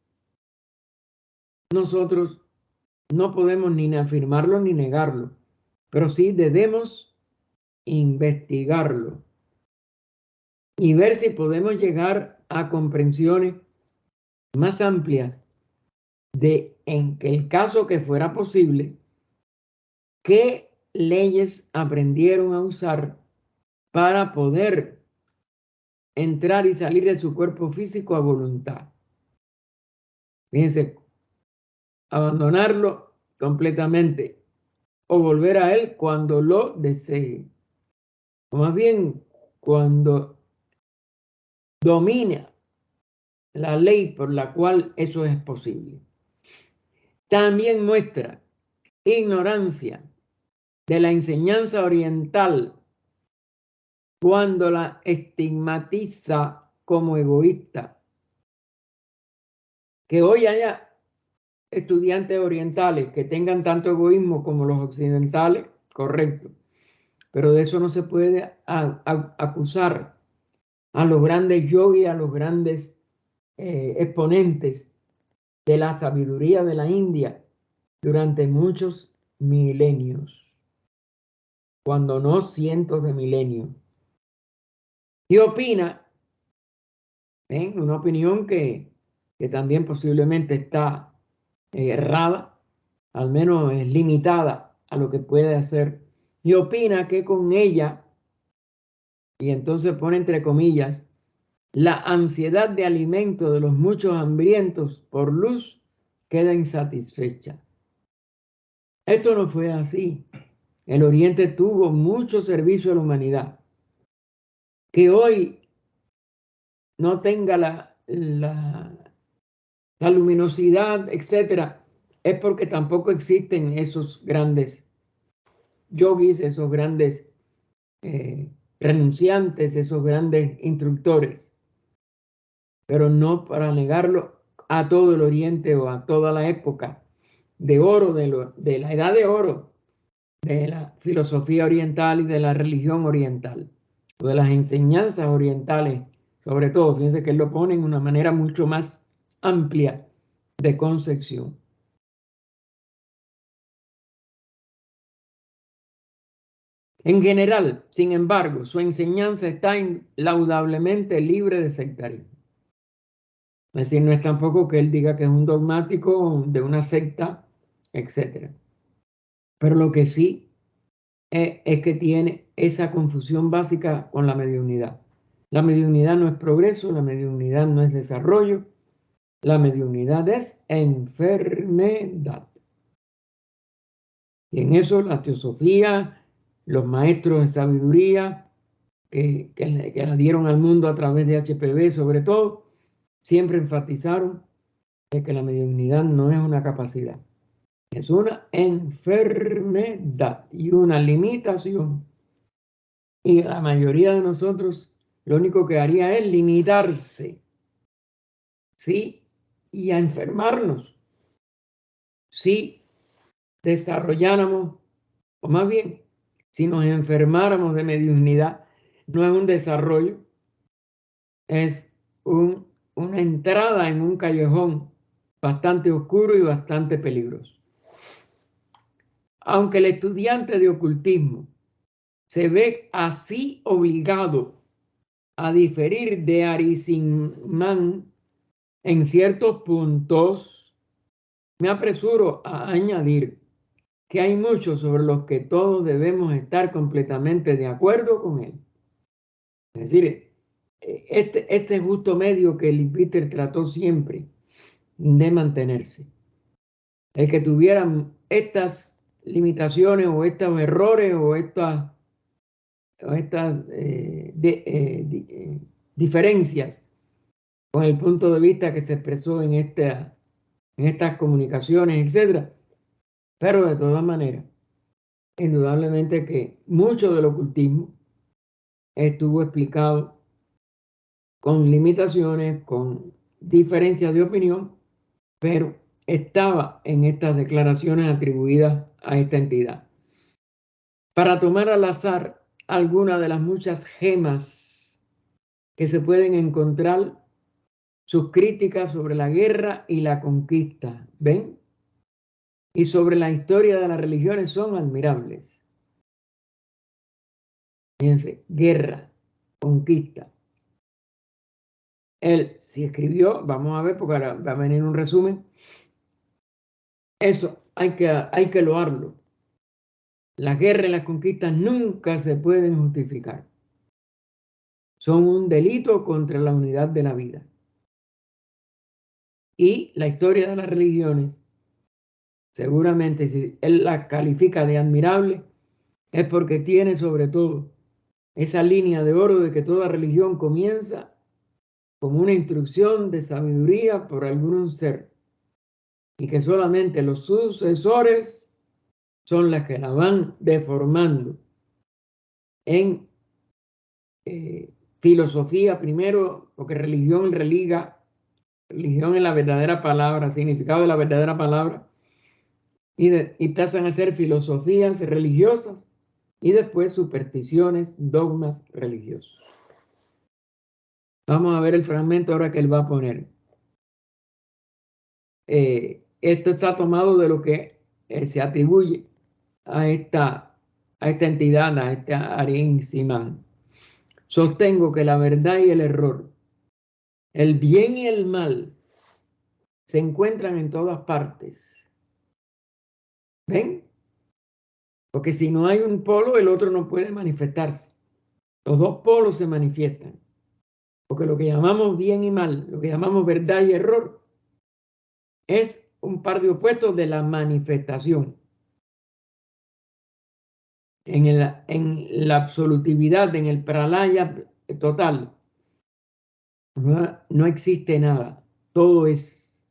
S1: nosotros no podemos ni afirmarlo ni negarlo, pero sí debemos investigarlo y ver si podemos llegar a comprensiones más amplias de, en el caso que fuera posible, qué leyes aprendieron a usar para poder entrar y salir de su cuerpo físico a voluntad. Fíjense, abandonarlo completamente o volver a él cuando lo desee, o más bien cuando domina la ley por la cual eso es posible. También muestra ignorancia de la enseñanza oriental cuando la estigmatiza como egoísta. Que hoy haya estudiantes orientales que tengan tanto egoísmo como los occidentales, correcto, pero de eso no se puede acusar a los grandes yogis, a los grandes exponentes de la sabiduría de la India durante muchos milenios, cuando no cientos de milenios. Y opina, una opinión que también posiblemente está errada, al menos es limitada a lo que puede hacer, y opina que con ella, y entonces pone entre comillas, la ansiedad de alimento de los muchos hambrientos por luz queda insatisfecha. Esto no fue así. El Oriente tuvo mucho servicio a la humanidad. Que hoy no tenga la luminosidad, etcétera, es porque tampoco existen esos grandes yogis, esos grandes renunciantes, esos grandes instructores. Pero no para negarlo a todo el Oriente o a toda la época de oro, de la edad de oro, de la filosofía oriental y de la religión oriental, o de las enseñanzas orientales, sobre todo. Fíjense que él lo pone en una manera mucho más amplia de concepción. En general, sin embargo, su enseñanza está laudablemente libre de sectarismo. Es decir, no es tampoco que él diga que es un dogmático de una secta, etc. Pero lo que sí es que tiene esa confusión básica con la mediunidad. La mediunidad no es progreso, la mediunidad no es desarrollo, la mediunidad es enfermedad. Y en eso la teosofía los maestros de sabiduría que la dieron al mundo a través de HPV, sobre todo, siempre enfatizaron de que la mediunidad no es una capacidad, es una enfermedad y una limitación. Y la mayoría de nosotros lo único que haría es limitarse, ¿sí? Y a enfermarnos. Si desarrolláramos, o más bien, si nos enfermáramos de mediunidad, no es un desarrollo, es una entrada en un callejón bastante oscuro y bastante peligroso. Aunque el estudiante de ocultismo se ve así obligado a diferir de Arisingman en ciertos puntos, me apresuro a añadir que hay muchos sobre los que todos debemos estar completamente de acuerdo con él. Es decir, este justo medio que Leadbeater trató siempre de mantenerse. El que tuvieran estas limitaciones o estos errores o estas diferencias con el punto de vista que se expresó en estas comunicaciones, etc. Pero de todas maneras, indudablemente que mucho del ocultismo estuvo explicado con limitaciones, con diferencias de opinión, pero estaba en estas declaraciones atribuidas a esta entidad. Para tomar al azar algunas de las muchas gemas que se pueden encontrar, sus críticas sobre la guerra y la conquista, ¿ven? Y sobre la historia de las religiones son admirables. Fíjense, guerra, conquista. Él sí escribió, vamos a ver, porque ahora va a venir un resumen. Eso hay que loarlo. La guerra y las conquistas nunca se pueden justificar. Son un delito contra la unidad de la vida. Y la historia de las religiones, seguramente si él la califica de admirable, es porque tiene sobre todo esa línea de oro de que toda religión comienza como una instrucción de sabiduría por algún ser y que solamente los sucesores son las que la van deformando en filosofía primero, porque religión es la verdadera palabra, significado de la verdadera palabra, y pasan a ser filosofías religiosas y después supersticiones, dogmas religiosos. Vamos a ver el fragmento ahora que él va a poner. Esto está tomado de lo que se atribuye a esta entidad, a este Arin-Simán. Sostengo que la verdad y el error, el bien y el mal, se encuentran en todas partes. ¿Ven? Porque si no hay un polo, el otro no puede manifestarse. Los dos polos se manifiestan. Porque lo que llamamos bien y mal, lo que llamamos verdad y error, es un par de opuestos de la manifestación. En la absolutividad, en el pralaya total, no existe nada. Todo es.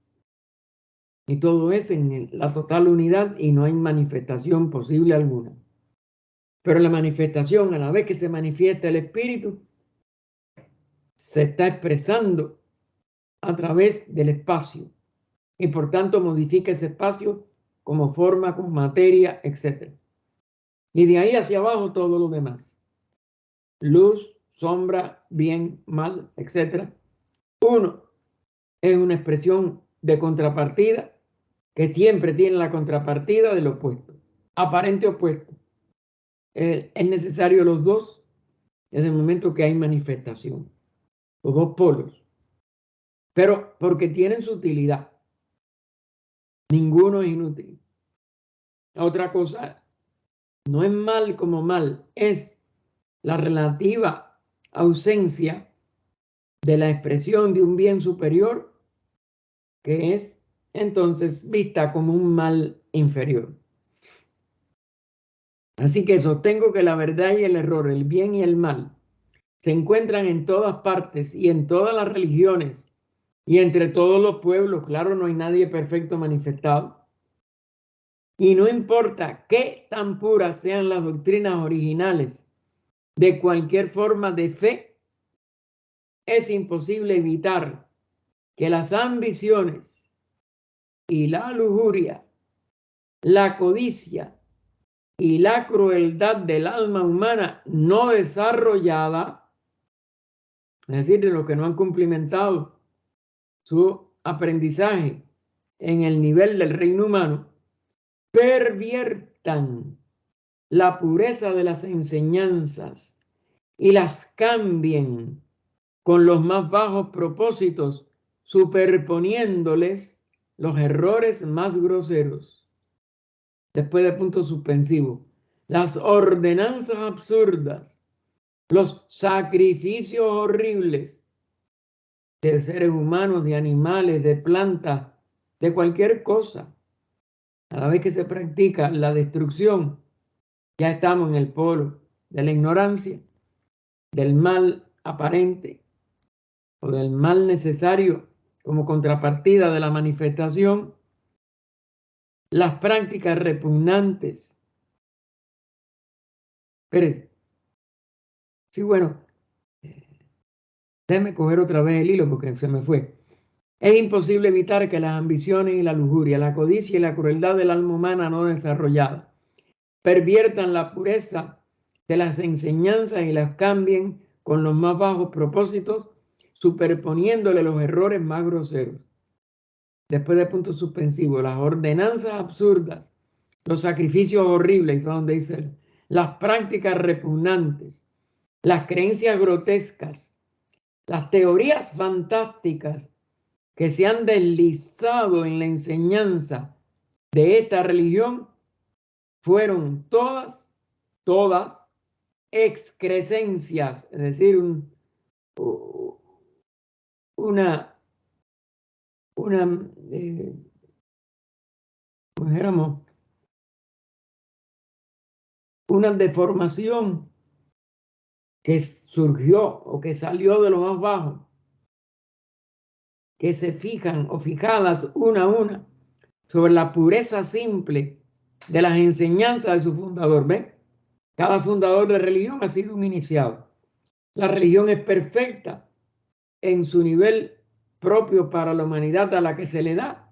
S1: Y todo es en la total unidad y no hay manifestación posible alguna. Pero la manifestación, a la vez que se manifiesta el espíritu, se está expresando a través del espacio y por tanto modifica ese espacio como forma, como materia, etc. Y de ahí hacia abajo todo lo demás. Luz, sombra, bien, mal, etc. Uno es una expresión de contrapartida que siempre tiene la contrapartida del opuesto, aparente opuesto. Es necesario los dos desde el momento que hay manifestación, los dos polos, pero porque tienen su utilidad. Ninguno es inútil. Otra cosa, no es mal como mal, es la relativa ausencia de la expresión de un bien superior que es entonces vista como un mal inferior. Así que sostengo que la verdad y el error, el bien y el mal, se encuentran en todas partes y en todas las religiones y entre todos los pueblos. Claro, no hay nadie perfecto manifestado. Y no importa qué tan puras sean las doctrinas originales de cualquier forma de fe, es imposible evitar que las ambiciones y la lujuria, la codicia y la crueldad del alma humana no desarrollada, es decir, de los que no han cumplimentado su aprendizaje en el nivel del reino humano, perviertan la pureza de las enseñanzas y las cambien con los más bajos propósitos, superponiéndoles los errores más groseros. Después de punto suspensivo, las ordenanzas absurdas, los sacrificios horribles de seres humanos, de animales, de plantas, de cualquier cosa. A la vez que se practica la destrucción, ya estamos en el polo de la ignorancia, del mal aparente o del mal necesario como contrapartida de la manifestación, las prácticas repugnantes. Pérez, sí, bueno, déjeme coger otra vez el hilo porque se me fue. Es imposible evitar que las ambiciones y la lujuria, la codicia y la crueldad del alma humana no desarrollada perviertan la pureza de las enseñanzas y las cambien con los más bajos propósitos, superponiéndole los errores más groseros. Después de punto suspensivo, las ordenanzas absurdas, los sacrificios horribles, donde dice, las prácticas repugnantes, las creencias grotescas, las teorías fantásticas que se han deslizado en la enseñanza de esta religión fueron todas excrescencias, es decir, una, dijéramos, una deformación que surgió o que salió de lo más bajo, que se fijan o fijadas una a una sobre la pureza simple de las enseñanzas de su fundador. ¿Ven? Cada fundador de religión ha sido un iniciado. La religión es perfecta en su nivel propio para la humanidad a la que se le da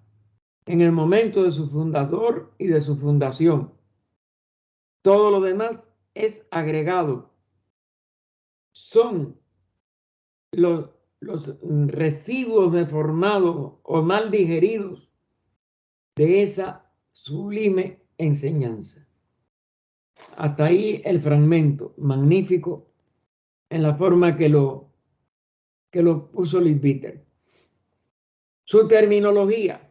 S1: en el momento de su fundador y de su fundación. Todo lo demás es agregado. Son los residuos deformados o mal digeridos de esa sublime enseñanza. Hasta ahí el fragmento, magnífico en la forma que lo puso Leadbeater. Su terminología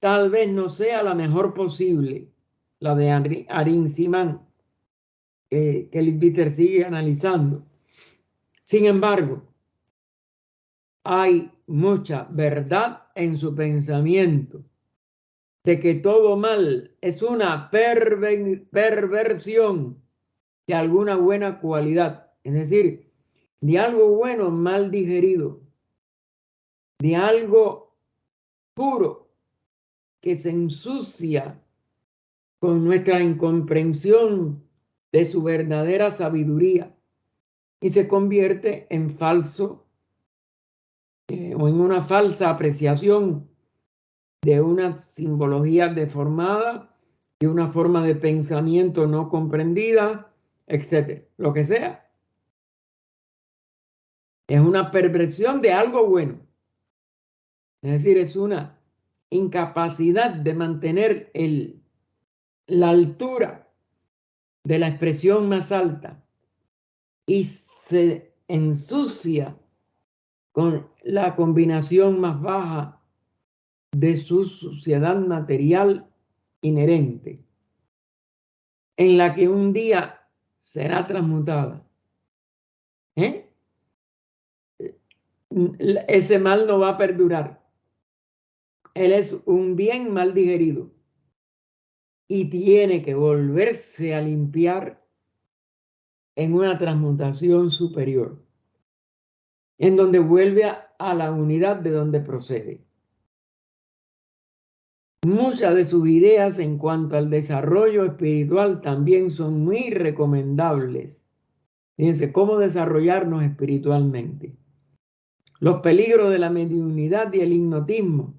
S1: tal vez no sea la mejor posible, la de Arin Simán, que Leadbeater sigue analizando. Sin embargo, hay mucha verdad en su pensamiento de que todo mal es una perversión de alguna buena cualidad, es decir, de algo bueno mal digerido, de algo puro que se ensucia con nuestra incomprensión de su verdadera sabiduría y se convierte en falso o en una falsa apreciación de una simbología deformada, de una forma de pensamiento no comprendida, etcétera, lo que sea. Es una perversión de algo bueno. Es decir, es una incapacidad de mantener la altura de la expresión más alta y se ensucia con la combinación más baja de su suciedad material inherente, en la que un día será transmutada. Ese mal no va a perdurar. Él es un bien mal digerido. y tiene que volverse a limpiar en una transmutación superior, en donde vuelve a la unidad de donde procede. Muchas de sus ideas en cuanto al desarrollo espiritual también son muy recomendables. Fíjense, cómo desarrollarnos espiritualmente. Los peligros de la mediunidad y el hipnotismo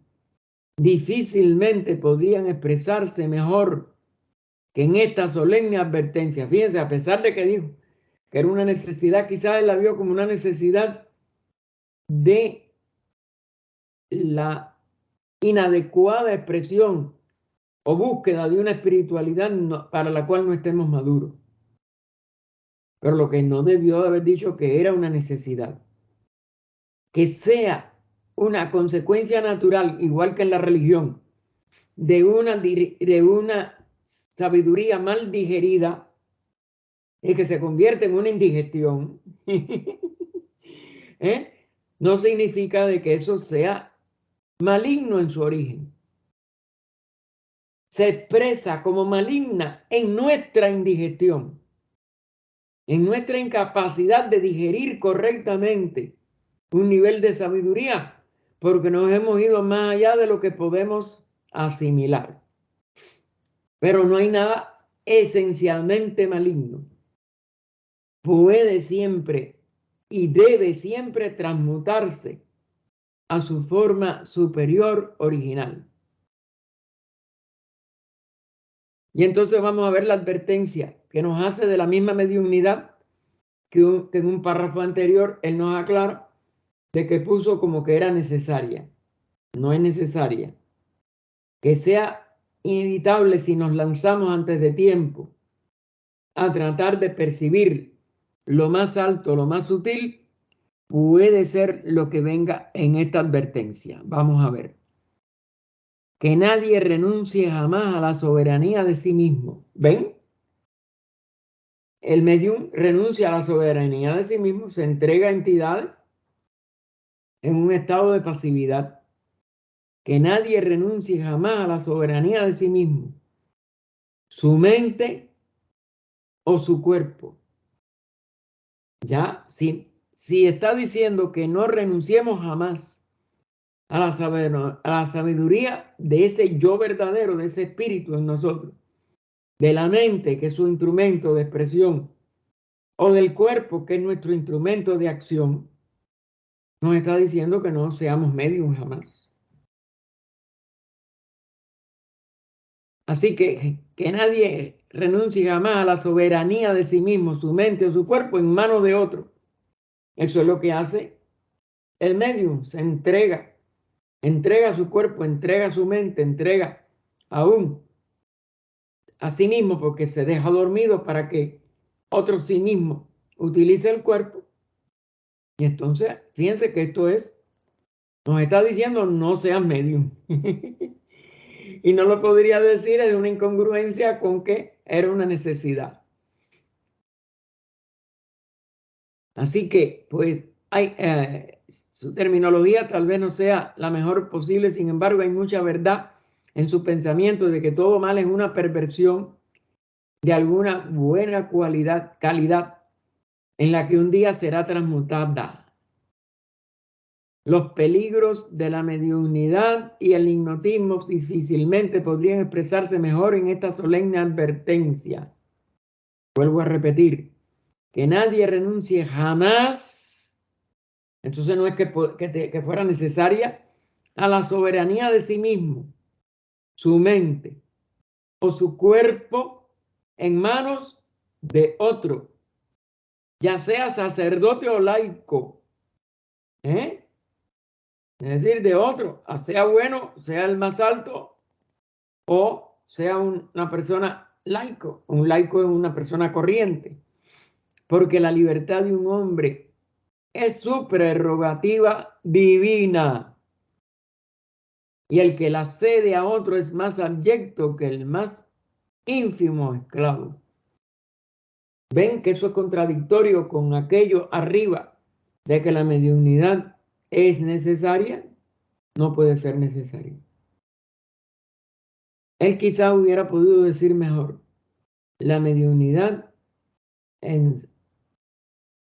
S1: difícilmente podrían expresarse mejor que en esta solemne advertencia. Fíjense, a pesar de que dijo que era una necesidad, quizás él la vio como una necesidad de la inadecuada expresión o búsqueda de una espiritualidad para la cual no estemos maduros. Pero lo que no debió haber dicho que era una necesidad. Que sea una consecuencia natural, igual que en la religión, de una sabiduría mal digerida y que se convierte en una indigestión, ¿eh? No significa de que eso sea maligno en su origen. Se expresa como maligna en nuestra indigestión, en nuestra incapacidad de digerir correctamente un nivel de sabiduría, porque nos hemos ido más allá de lo que podemos asimilar. Pero no hay nada esencialmente maligno. Puede siempre y debe siempre transmutarse a su forma superior original. Y entonces vamos a ver la advertencia que nos hace de la misma mediunidad que en un párrafo anterior él nos aclara de que puso como que era necesaria. No es necesaria. Que sea inevitable si nos lanzamos antes de tiempo a tratar de percibir lo más alto, lo más sutil, puede ser lo que venga en esta advertencia. Vamos a ver. Que nadie renuncie jamás a la soberanía de sí mismo. ¿Ven? El medium renuncia a la soberanía de sí mismo, se entrega a entidades en un estado de pasividad. Que nadie renuncie jamás a la soberanía de sí mismo, su mente o su cuerpo. Ya, si está diciendo que no renunciemos jamás a la sabiduría de ese yo verdadero, de ese espíritu en nosotros, de la mente, que es su instrumento de expresión, o del cuerpo, que es nuestro instrumento de acción, nos está diciendo que no seamos medium jamás. Así que nadie renuncie jamás a la soberanía de sí mismo, su mente o su cuerpo en manos de otro. Eso es lo que hace el medium, se entrega su cuerpo, entrega su mente, entrega aún a sí mismo porque se deja dormido para que otro sí mismo utilice el cuerpo. Y entonces, fíjense que nos está diciendo no seas medium. Y no lo podría decir de una incongruencia con que era una necesidad. Así que, pues, su terminología tal vez no sea la mejor posible, sin embargo, hay mucha verdad en su pensamiento de que todo mal es una perversión de alguna buena calidad en la que un día será transmutada. Los peligros de la mediunidad y el hipnotismo difícilmente podrían expresarse mejor en esta solemne advertencia. Vuelvo a repetir, que nadie renuncie jamás. Entonces no es que fuera necesaria a la soberanía de sí mismo, su mente o su cuerpo en manos de otro, ya sea sacerdote o laico, ¿eh? Es decir, de otro, sea bueno, sea el más alto o sea una persona laico. Un laico es una persona corriente, porque la libertad de un hombre es su prerrogativa divina. Y el que la cede a otro es más abyecto que el más ínfimo esclavo. ¿Ven que eso es contradictorio con aquello arriba de que la mediunidad es necesaria? No puede ser necesaria. Él quizá hubiera podido decir mejor, la mediunidad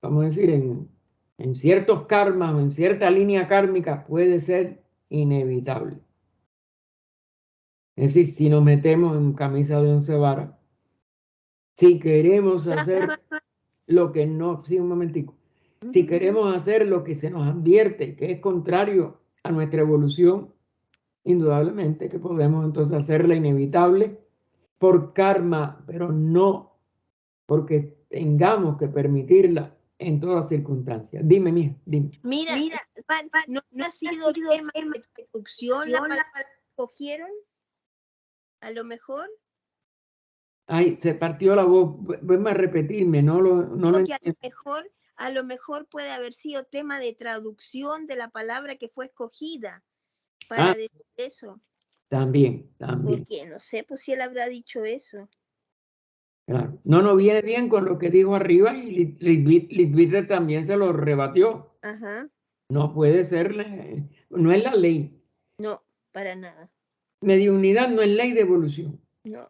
S1: vamos a decir, en ciertos karmas o en cierta línea kármica puede ser inevitable. Es decir, si nos metemos en camisa de once varas, si queremos hacer lo que no, sí, un momentico, si queremos hacer lo que se nos advierte, que es contrario a nuestra evolución, indudablemente que podemos entonces hacerla inevitable por karma, pero no porque tengamos que permitirla en todas circunstancias. Dime, mía, dime.
S2: Mira, ¿no ha sido tema de traducción la palabra que cogieron? A lo mejor.
S1: Ay, se partió la voz. Vuelve a repetirme, no lo
S2: que a lo mejor puede haber sido tema de traducción de la palabra que fue escogida para decir eso.
S1: También.
S2: Porque no sé, pues si él habrá dicho eso.
S1: Claro. No viene bien con lo que dijo arriba y Litwitter también se lo rebatió.
S2: Ajá.
S1: No puede ser, no es la ley.
S2: No, para nada.
S1: Mediunidad no es ley de evolución.
S2: No.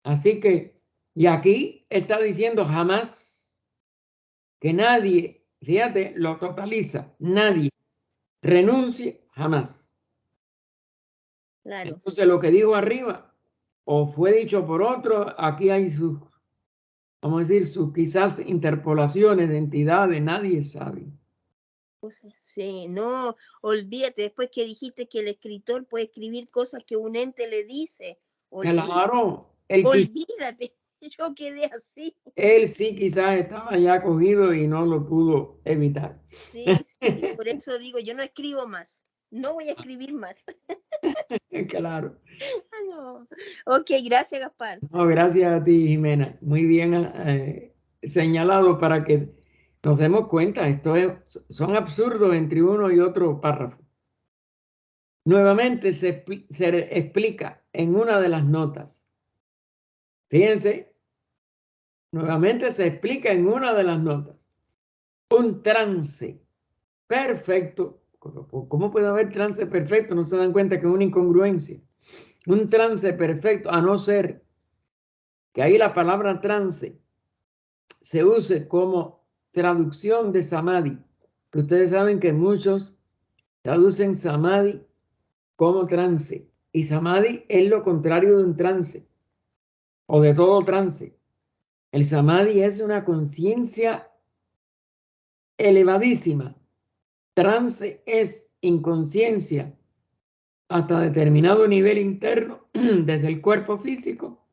S1: Así que, y aquí está diciendo jamás que nadie, fíjate, lo totaliza, nadie renuncie jamás.
S2: Claro.
S1: Entonces lo que dijo arriba, o fue dicho por otro, aquí hay sus, vamos a decir, sus quizás interpolaciones de entidades, nadie sabe.
S2: Sí, no, olvídate, después que dijiste que el escritor puede escribir cosas que un ente le dice.
S1: Claro,
S2: olvídate, yo quedé así.
S1: Él sí quizás estaba ya cogido y no lo pudo evitar.
S2: Sí, por eso digo, yo no escribo más, no voy a escribir más.
S1: Claro.
S2: No. Ok, gracias, Gaspar.
S1: No, gracias a ti, Jimena. Muy bien señalado para que nos demos cuenta. Son absurdos entre uno y otro párrafo. Nuevamente se explica en una de las notas. Fíjense, nuevamente se explica en una de las notas. Un trance perfecto. ¿Cómo puede haber trance perfecto? No se dan cuenta que es una incongruencia. Un trance perfecto, a no ser que ahí la palabra trance se use como traducción de samadhi. Que ustedes saben que muchos traducen samadhi como trance. Y samadhi es lo contrario de un trance o de todo trance. El samadhi es una conciencia elevadísima. Trance es inconsciencia hasta determinado nivel interno desde el cuerpo físico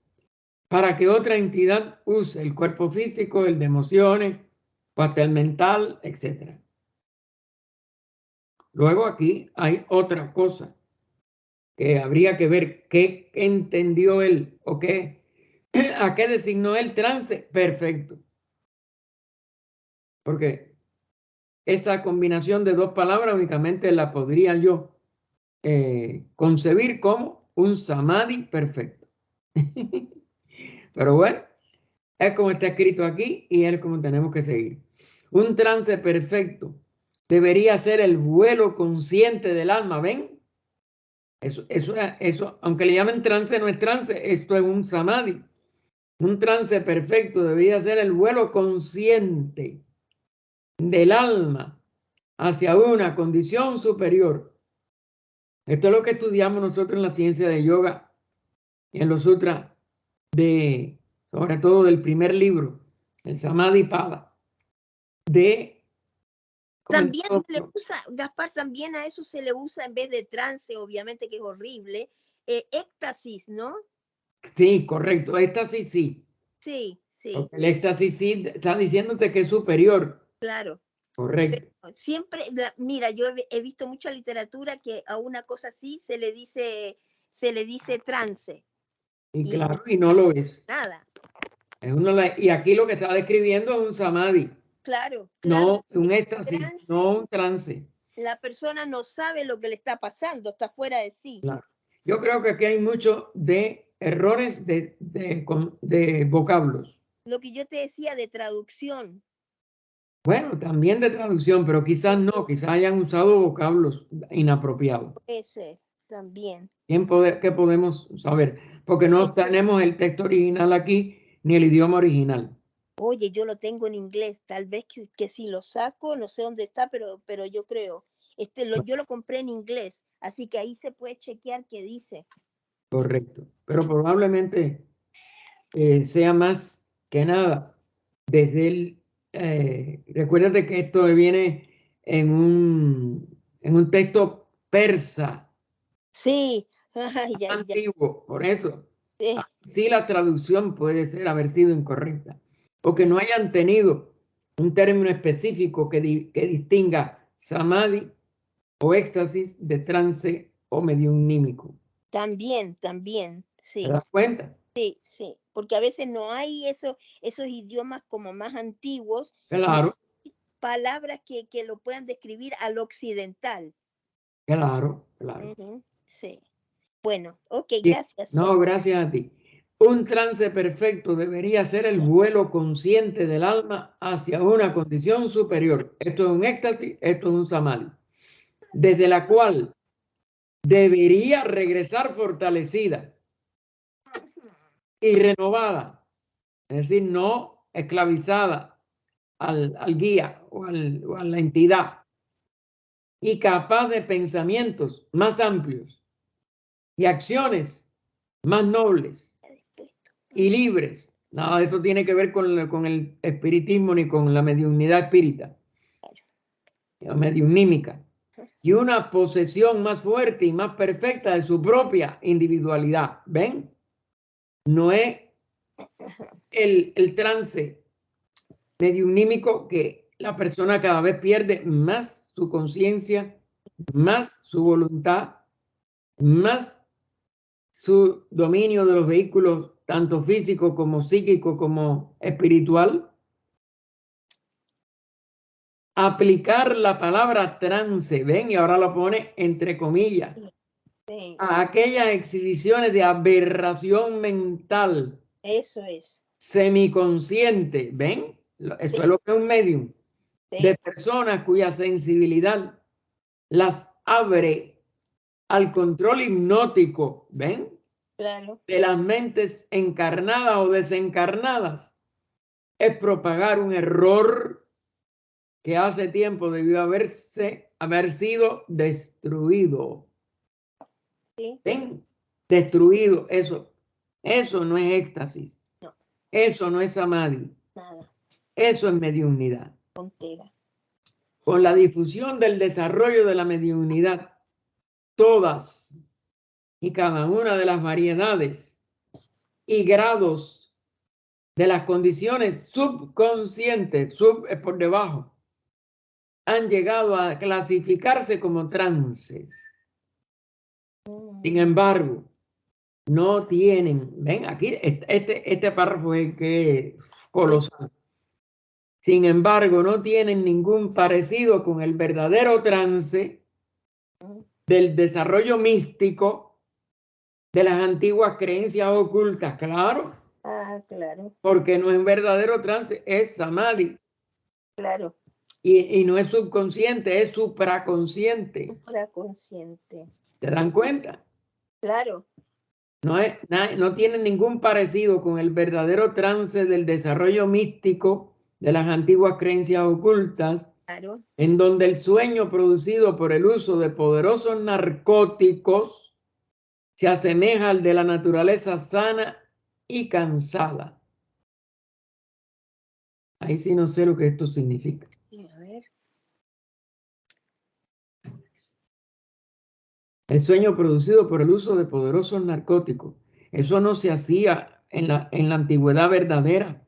S1: para que otra entidad use el cuerpo físico, el de emociones, o hasta el mental, etc. Luego aquí hay otra cosa que habría que ver qué entendió él o qué, a qué designó el trance perfecto. Porque esa combinación de dos palabras únicamente la podría yo concebir como un samadhi perfecto. Pero bueno, es como está escrito aquí y es como tenemos que seguir. Un trance perfecto debería ser el vuelo consciente del alma, ¿ven? Eso, aunque le llamen trance, no es trance, esto es un samadhi. Un trance perfecto debería ser el vuelo consciente del alma hacia una condición superior. Esto es lo que estudiamos nosotros en la ciencia de yoga, en los sutras sobre todo del primer libro, el Samadhipada,
S2: también le usa, Gaspar, también a eso se le usa en vez de trance, obviamente que es horrible, éxtasis, ¿no?
S1: Sí, correcto, éxtasis sí.
S2: Sí.
S1: Porque el éxtasis sí está diciéndote que es superior.
S2: Claro.
S1: Correcto.
S2: Pero siempre, mira, yo he visto mucha literatura que a una cosa así se le dice trance.
S1: Y claro, y no lo es.
S2: Nada.
S1: Y aquí lo que está describiendo es un samadhi.
S2: Claro.
S1: No un éxtasis, no un trance.
S2: La persona no sabe lo que le está pasando, está fuera de sí.
S1: Claro. Yo creo que aquí hay mucho de errores de vocablos.
S2: Lo que yo te decía de traducción.
S1: Bueno, también de traducción, pero quizás no, quizás hayan usado vocablos inapropiados.
S2: También.
S1: ¿Qué podemos saber? Porque no
S2: Sí.
S1: tenemos el texto original aquí, ni el idioma original.
S2: Oye, yo lo tengo en inglés, tal vez que si lo saco, no sé dónde está, pero yo creo. Yo lo compré en inglés, así que ahí se puede chequear qué dice.
S1: Correcto. Pero probablemente sea más que nada desde el... recuérdate que esto viene en un texto persa
S2: Sí, ay, ay, ay,
S1: antiguo, por eso.
S2: sí,
S1: Sí, la traducción puede haber sido incorrecta, o que no
S2: sí.
S1: hayan tenido un término específico que distinga samadhi o éxtasis de trance o mediunímico.
S2: También,
S1: ¿Te
S2: sí,
S1: das cuenta?
S2: sí, porque a veces no hay esos idiomas como más antiguos, no
S1: Claro,
S2: hay palabras que lo puedan describir al occidental.
S1: claro, claro.
S2: Ujú, sí. Bueno, ok,
S1: Bien.
S2: gracias.
S1: No, gracias a ti. Un trance perfecto debería ser el vuelo consciente del alma hacia una condición superior. Esto es un éxtasis, esto es un samadhi, desde la cual debería regresar fortalecida y renovada, es decir, no esclavizada al guía o a la entidad, y capaz de pensamientos más amplios y acciones más nobles y libres. Nada de eso tiene que ver con el espiritismo ni con la mediunidad espírita, la mediunímica. Y una posesión más fuerte y más perfecta de su propia individualidad. ¿Ven? No es el trance mediunímico que la persona cada vez pierde más su conciencia, más su voluntad, más su dominio de los vehículos, tanto físico como psíquico como espiritual. Aplicar la palabra trance, ven, y ahora lo pone entre comillas,
S2: Sí,
S1: a aquellas exhibiciones de aberración mental
S2: eso es.
S1: semiconsciente, ven, eso es
S2: Sí,
S1: lo que es un medium, de
S2: sí,
S1: personas cuya sensibilidad las abre al control hipnótico, ven,
S2: claro.
S1: de las mentes encarnadas o desencarnadas, es propagar un error que hace tiempo debió haber sido destruido.
S2: Sí,
S1: ¿Ven? Destruido, eso no es éxtasis,
S2: no,
S1: eso no es samadhi,
S2: nada,
S1: eso es mediunidad.
S2: tontera.
S1: Con la difusión del desarrollo de la mediunidad, todas y cada una de las variedades y grados de las condiciones subconscientes, sub es por debajo, han llegado a clasificarse como trances. Sin embargo, no tienen, ven, aquí este párrafo es que es colosal. Sin embargo, no tienen ningún parecido con el verdadero trance del desarrollo místico de las antiguas creencias ocultas, claro,
S2: Ah, claro,
S1: porque no es verdadero trance, es samadhi.
S2: claro,
S1: Y no es subconsciente, es supraconsciente.
S2: supraconsciente.
S1: ¿Se dan cuenta?
S2: Claro,
S1: No tiene ningún parecido con el verdadero trance del desarrollo místico de las antiguas creencias ocultas,
S2: claro.
S1: en donde el sueño producido por el uso de poderosos narcóticos se asemeja al de la naturaleza sana y cansada. Ahí sí no sé lo que esto significa.
S2: Sí, a ver.
S1: El sueño producido por el uso de poderosos narcóticos. Eso no se hacía en la antigüedad verdadera.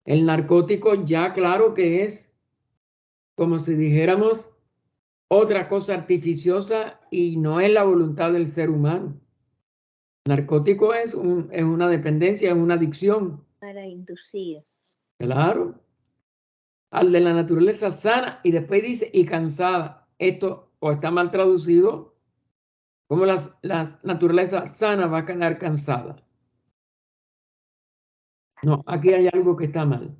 S1: El narcótico ya claro que es como si dijéramos otra cosa artificiosa y no es la voluntad del ser humano. Narcótico es una dependencia, es una adicción.
S2: Para inducir.
S1: Claro. Al de la naturaleza sana y después dice y cansada. Esto o está mal traducido, como la naturaleza sana va a quedar cansada. No, aquí hay algo que está mal.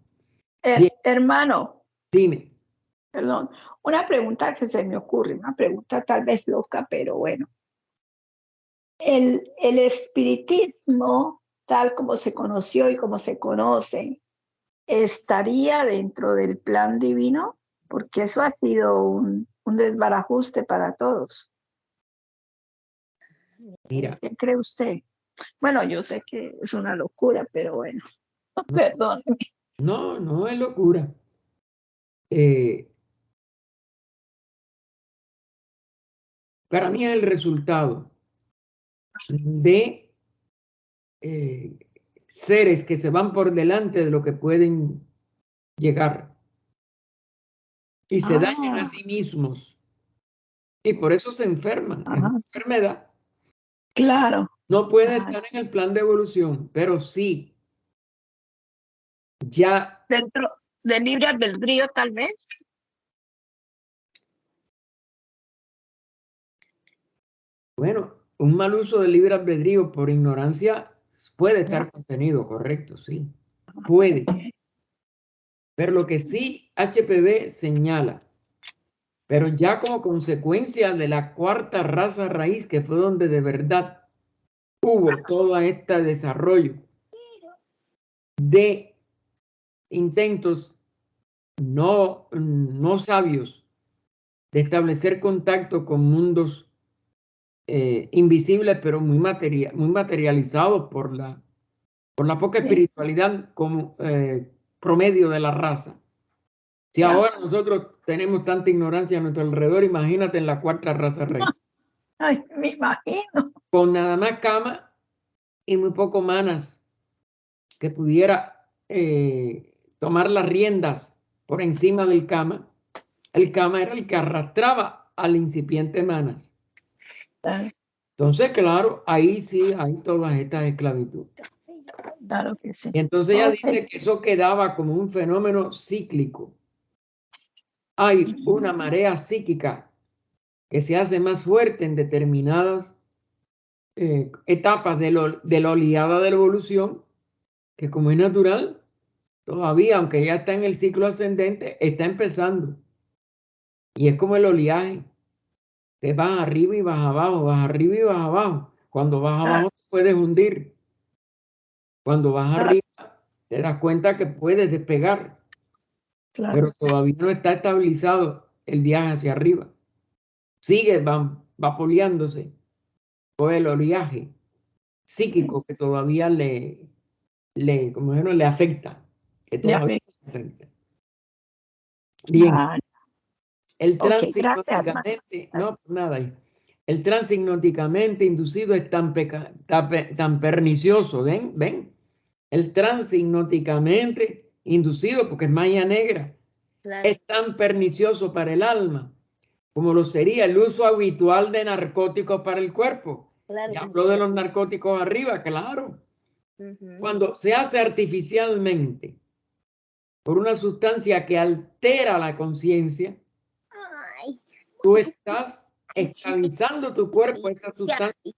S1: Bien,
S3: Hermano,
S1: dime.
S3: perdón, una pregunta que se me ocurre, una pregunta tal vez loca, pero bueno. el espiritismo, tal como se conoció y como se conoce, estaría dentro del plan divino, porque eso ha sido un desbarajuste para todos.
S1: Mira,
S3: ¿Qué cree usted? Bueno, yo sé que es una locura, pero bueno, perdón.
S1: no es locura. Para mí es el resultado de seres que se van por delante de lo que pueden llegar y se dañan a sí mismos y por eso se enferman. Es una enfermedad.
S3: Claro.
S1: No puede estar en el plan de evolución, pero sí ya
S3: dentro del libre albedrío, tal vez.
S1: Bueno, un mal uso del libre albedrío por ignorancia puede estar contenido, correcto, sí, puede. Pero lo que sí HPV señala, pero ya como consecuencia de la cuarta raza raíz, que fue donde de verdad hubo todo este desarrollo de intentos no sabios de establecer contacto con mundos invisibles, pero muy materializados por la poca espiritualidad como promedio de la raza. Si ahora nosotros tenemos tanta ignorancia a nuestro alrededor, imagínate en la cuarta raza raíz.
S3: Ay, me imagino.
S1: Con nada más cama y muy poco manas que pudiera tomar las riendas por encima del cama. El cama era el que arrastraba al incipiente manas. Entonces, claro, ahí sí hay todas estas esclavitudes.
S3: Claro que sí.
S1: Y entonces ella dice que eso quedaba como un fenómeno cíclico. Hay una marea psíquica que se hace más fuerte en determinadas etapas de la oleada de la evolución, que como es natural, todavía, aunque ya está en el ciclo ascendente, está empezando. Y es como el oleaje, te vas arriba y vas abajo, vas arriba y vas abajo. Cuando vas abajo te puedes hundir. Cuando vas arriba te das cuenta que puedes despegar, pero todavía no está estabilizado el viaje hacia arriba. Sigue vapoleándose por el oleaje psíquico que todavía como le afecta, que todavía le afecta. Bien, el trance hipnóticamente, no, nada, el trance hipnóticamente inducido es tan pernicioso, ¿ven? El trance hipnóticamente inducido, porque es magia negra, es tan pernicioso para el alma como lo sería el uso habitual de narcóticos para el cuerpo. Ya habló de los narcóticos arriba, claro. Cuando se hace artificialmente por una sustancia que altera la conciencia, tú estás esclavizando tu cuerpo a esa sustancia.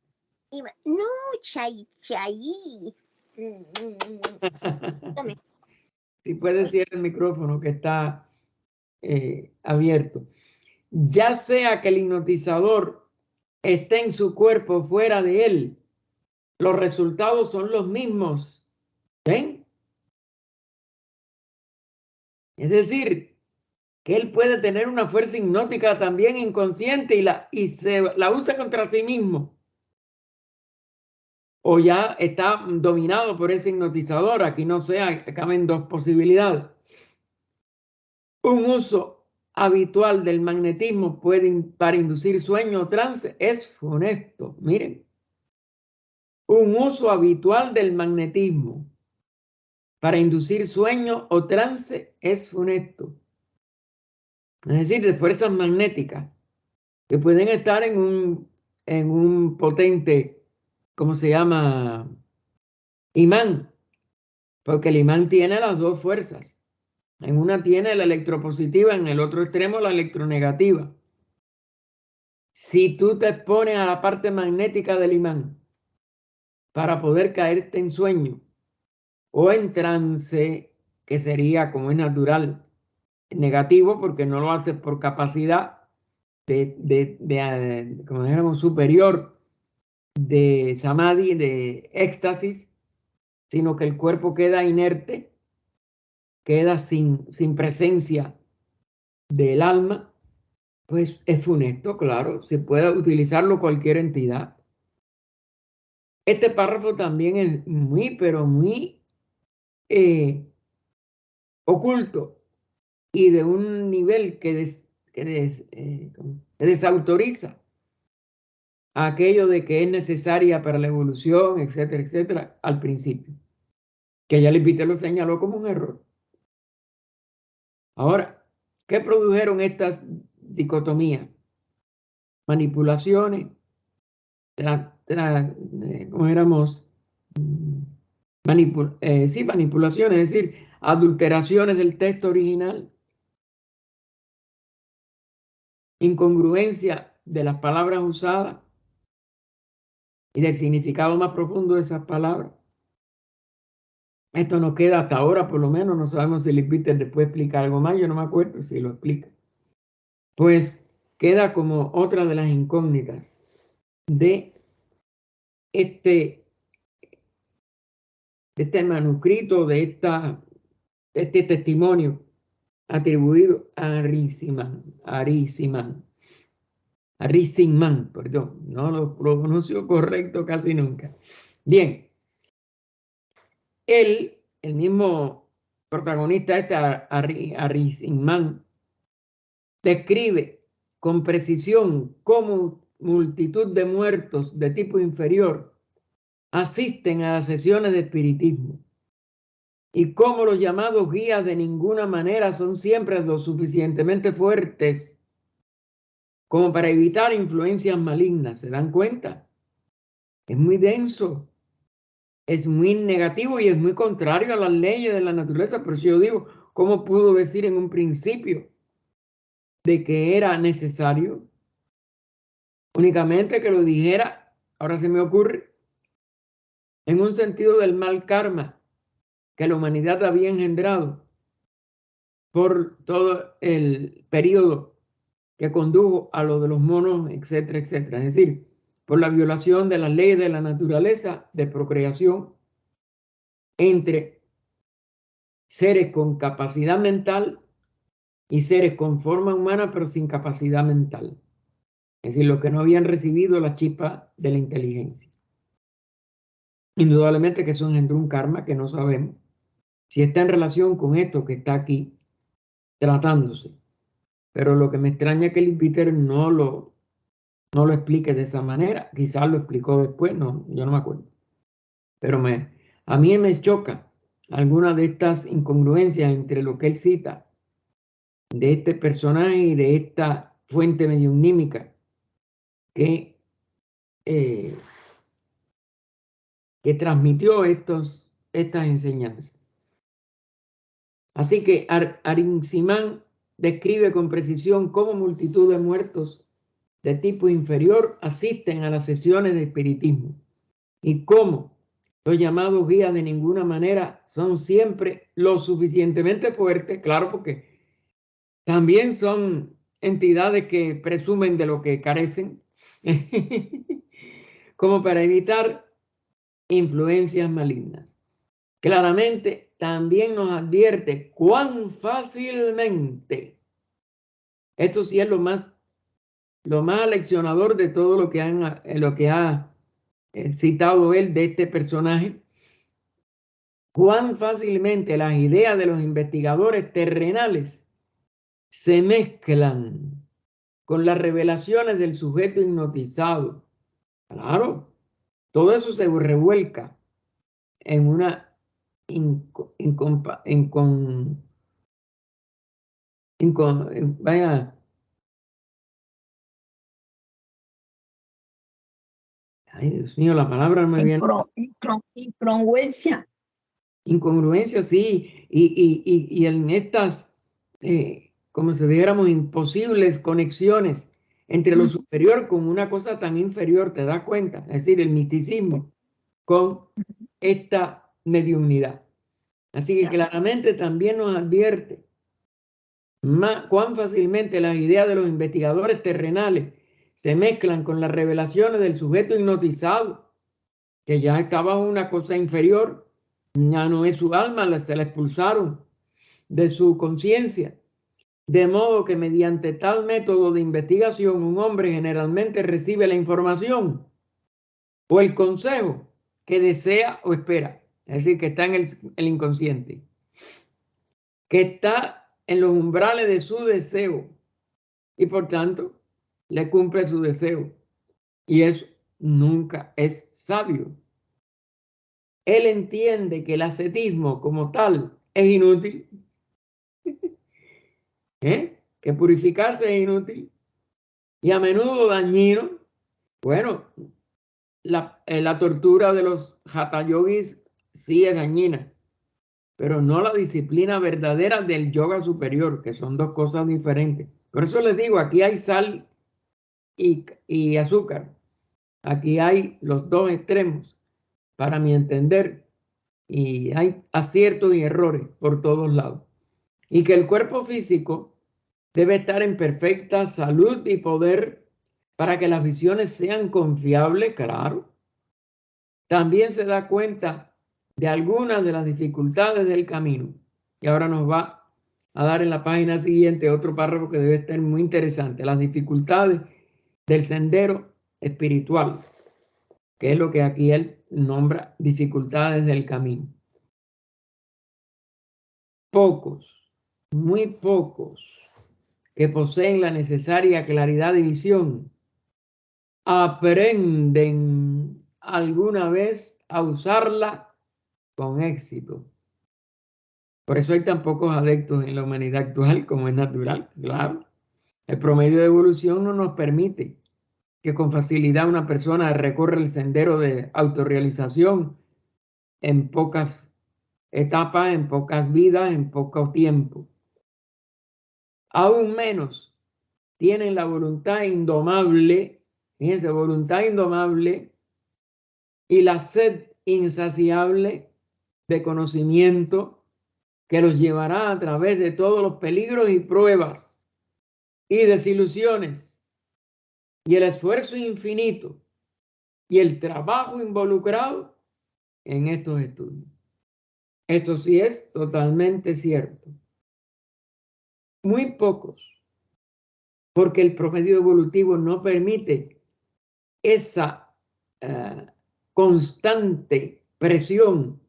S2: No, chay.
S1: Si puedes cierrar el micrófono que está abierto. Ya sea que el hipnotizador esté en su cuerpo o fuera de él, los resultados son los mismos. ¿Ven? Es decir, que él puede tener una fuerza hipnótica también inconsciente y se la usa contra sí mismo. O ya está dominado por ese hipnotizador. Aquí no sé, caben dos posibilidades. Un uso habitual del magnetismo para inducir sueño o trance es funesto. Miren. Un uso habitual del magnetismo para inducir sueño o trance es funesto. Es decir, de fuerzas magnéticas que pueden estar en un potente, ¿cómo se llama? Imán. Porque el imán tiene las dos fuerzas. En una tiene la electropositiva, en el otro extremo la electronegativa. Si tú te expones a la parte magnética del imán para poder caerte en sueño o en trance, que sería como es natural, negativo, porque no lo hace por capacidad como dijéramos, superior de samadhi, de éxtasis, sino que el cuerpo queda inerte, queda sin presencia del alma, pues es funesto, claro, se puede utilizarlo cualquier entidad. Este párrafo también es muy, pero muy oculto y de un nivel que desautoriza aquello de que es necesaria para la evolución, etcétera, etcétera, al principio, que ya Levi lo señaló como un error. Ahora, ¿qué produjeron estas dicotomías? Manipulaciones, ¿cómo éramos? Sí, manipulaciones, es decir, adulteraciones del texto original, incongruencia de las palabras usadas y del significado más profundo de esas palabras. Esto nos queda hasta ahora, por lo menos, no sabemos si Levi después explica algo más, yo no me acuerdo si lo explica. Pues queda como otra de las incógnitas de este manuscrito, de este testimonio atribuido a Arisiman, perdón, no lo pronuncio correcto casi nunca. Bien, el mismo protagonista, Arisiman, describe con precisión cómo multitud de muertos de tipo inferior asisten a las sesiones de espiritismo y cómo los llamados guías de ninguna manera son siempre lo suficientemente fuertes como para evitar influencias malignas. ¿Se dan cuenta? Es muy denso, es muy negativo y es muy contrario a las leyes de la naturaleza. Por eso yo digo, ¿cómo pudo decir en un principio de que era necesario? Únicamente que lo dijera, ahora se me ocurre, en un sentido del mal karma que la humanidad había engendrado por todo el periodo que condujo a lo de los monos, etcétera, etcétera. Es decir, por la violación de las leyes de la naturaleza de procreación entre seres con capacidad mental y seres con forma humana pero sin capacidad mental. Es decir, los que no habían recibido la chispa de la inteligencia. Indudablemente que eso engendró un karma que no sabemos si está en relación con esto que está aquí tratándose. Pero lo que me extraña es que el Peter no lo explique de esa manera. Quizás lo explicó después, no, yo no me acuerdo. Pero a mí me choca alguna de estas incongruencias entre lo que él cita de este personaje y de esta fuente mediunímica que transmitió estas enseñanzas. Así que Arinsimán describe con precisión cómo multitud de muertos de tipo inferior asisten a las sesiones de espiritismo y cómo los llamados guías de ninguna manera son siempre lo suficientemente fuertes, claro, porque también son entidades que presumen de lo que carecen, como para evitar influencias malignas. Claramente también nos advierte cuán fácilmente, esto sí es lo más aleccionador de todo lo que ha citado él de este personaje, cuán fácilmente las ideas de los investigadores terrenales se mezclan con las revelaciones del sujeto hipnotizado. Claro, todo eso se revuelca en una vaya, ay Dios mío, la palabra no me viene.
S3: Incongruencia.
S1: Incongruencia, sí, y en estas, como si dijéramos, imposibles conexiones entre lo superior con una cosa tan inferior, ¿te das cuenta? Es decir, el misticismo con esta mediunidad. Así que claramente también nos advierte cuán fácilmente las ideas de los investigadores terrenales se mezclan con las revelaciones del sujeto hipnotizado, que ya estaba en una cosa inferior, ya no es su alma, se la expulsaron de su conciencia. De modo que mediante tal método de investigación, un hombre generalmente recibe la información o el consejo que desea o espera. Es decir, que está en el inconsciente, que está en los umbrales de su deseo y por tanto le cumple su deseo. Y eso nunca es sabio. Él entiende que el ascetismo como tal es inútil, que purificarse es inútil y a menudo dañino. Bueno, la tortura de los hatha yogis sí es dañina, pero no la disciplina verdadera del yoga superior, que son dos cosas diferentes. Por eso les digo, aquí hay sal y azúcar. Aquí hay los dos extremos, para mi entender, y hay aciertos y errores por todos lados. Y que el cuerpo físico debe estar en perfecta salud y poder para que las visiones sean confiables, claro. También se da cuenta de algunas de las dificultades del camino. Y ahora nos va a dar en la página siguiente otro párrafo que debe estar muy interesante. Las dificultades del sendero espiritual, que es lo que aquí él nombra dificultades del camino. Pocos, muy pocos, que poseen la necesaria claridad de visión, aprenden alguna vez a usarla con éxito. Por eso hay tan pocos adeptos en la humanidad actual, como es natural, claro. El promedio de evolución no nos permite que con facilidad una persona recorra el sendero de autorrealización en pocas etapas, en pocas vidas, en poco tiempo. Aún menos tienen la voluntad indomable, fíjense, voluntad indomable y la sed insaciable de conocimiento que los llevará a través de todos los peligros y pruebas y desilusiones y el esfuerzo infinito y el trabajo involucrado en estos estudios. Esto sí es totalmente cierto. Muy pocos, porque el promedio evolutivo no permite esa constante presión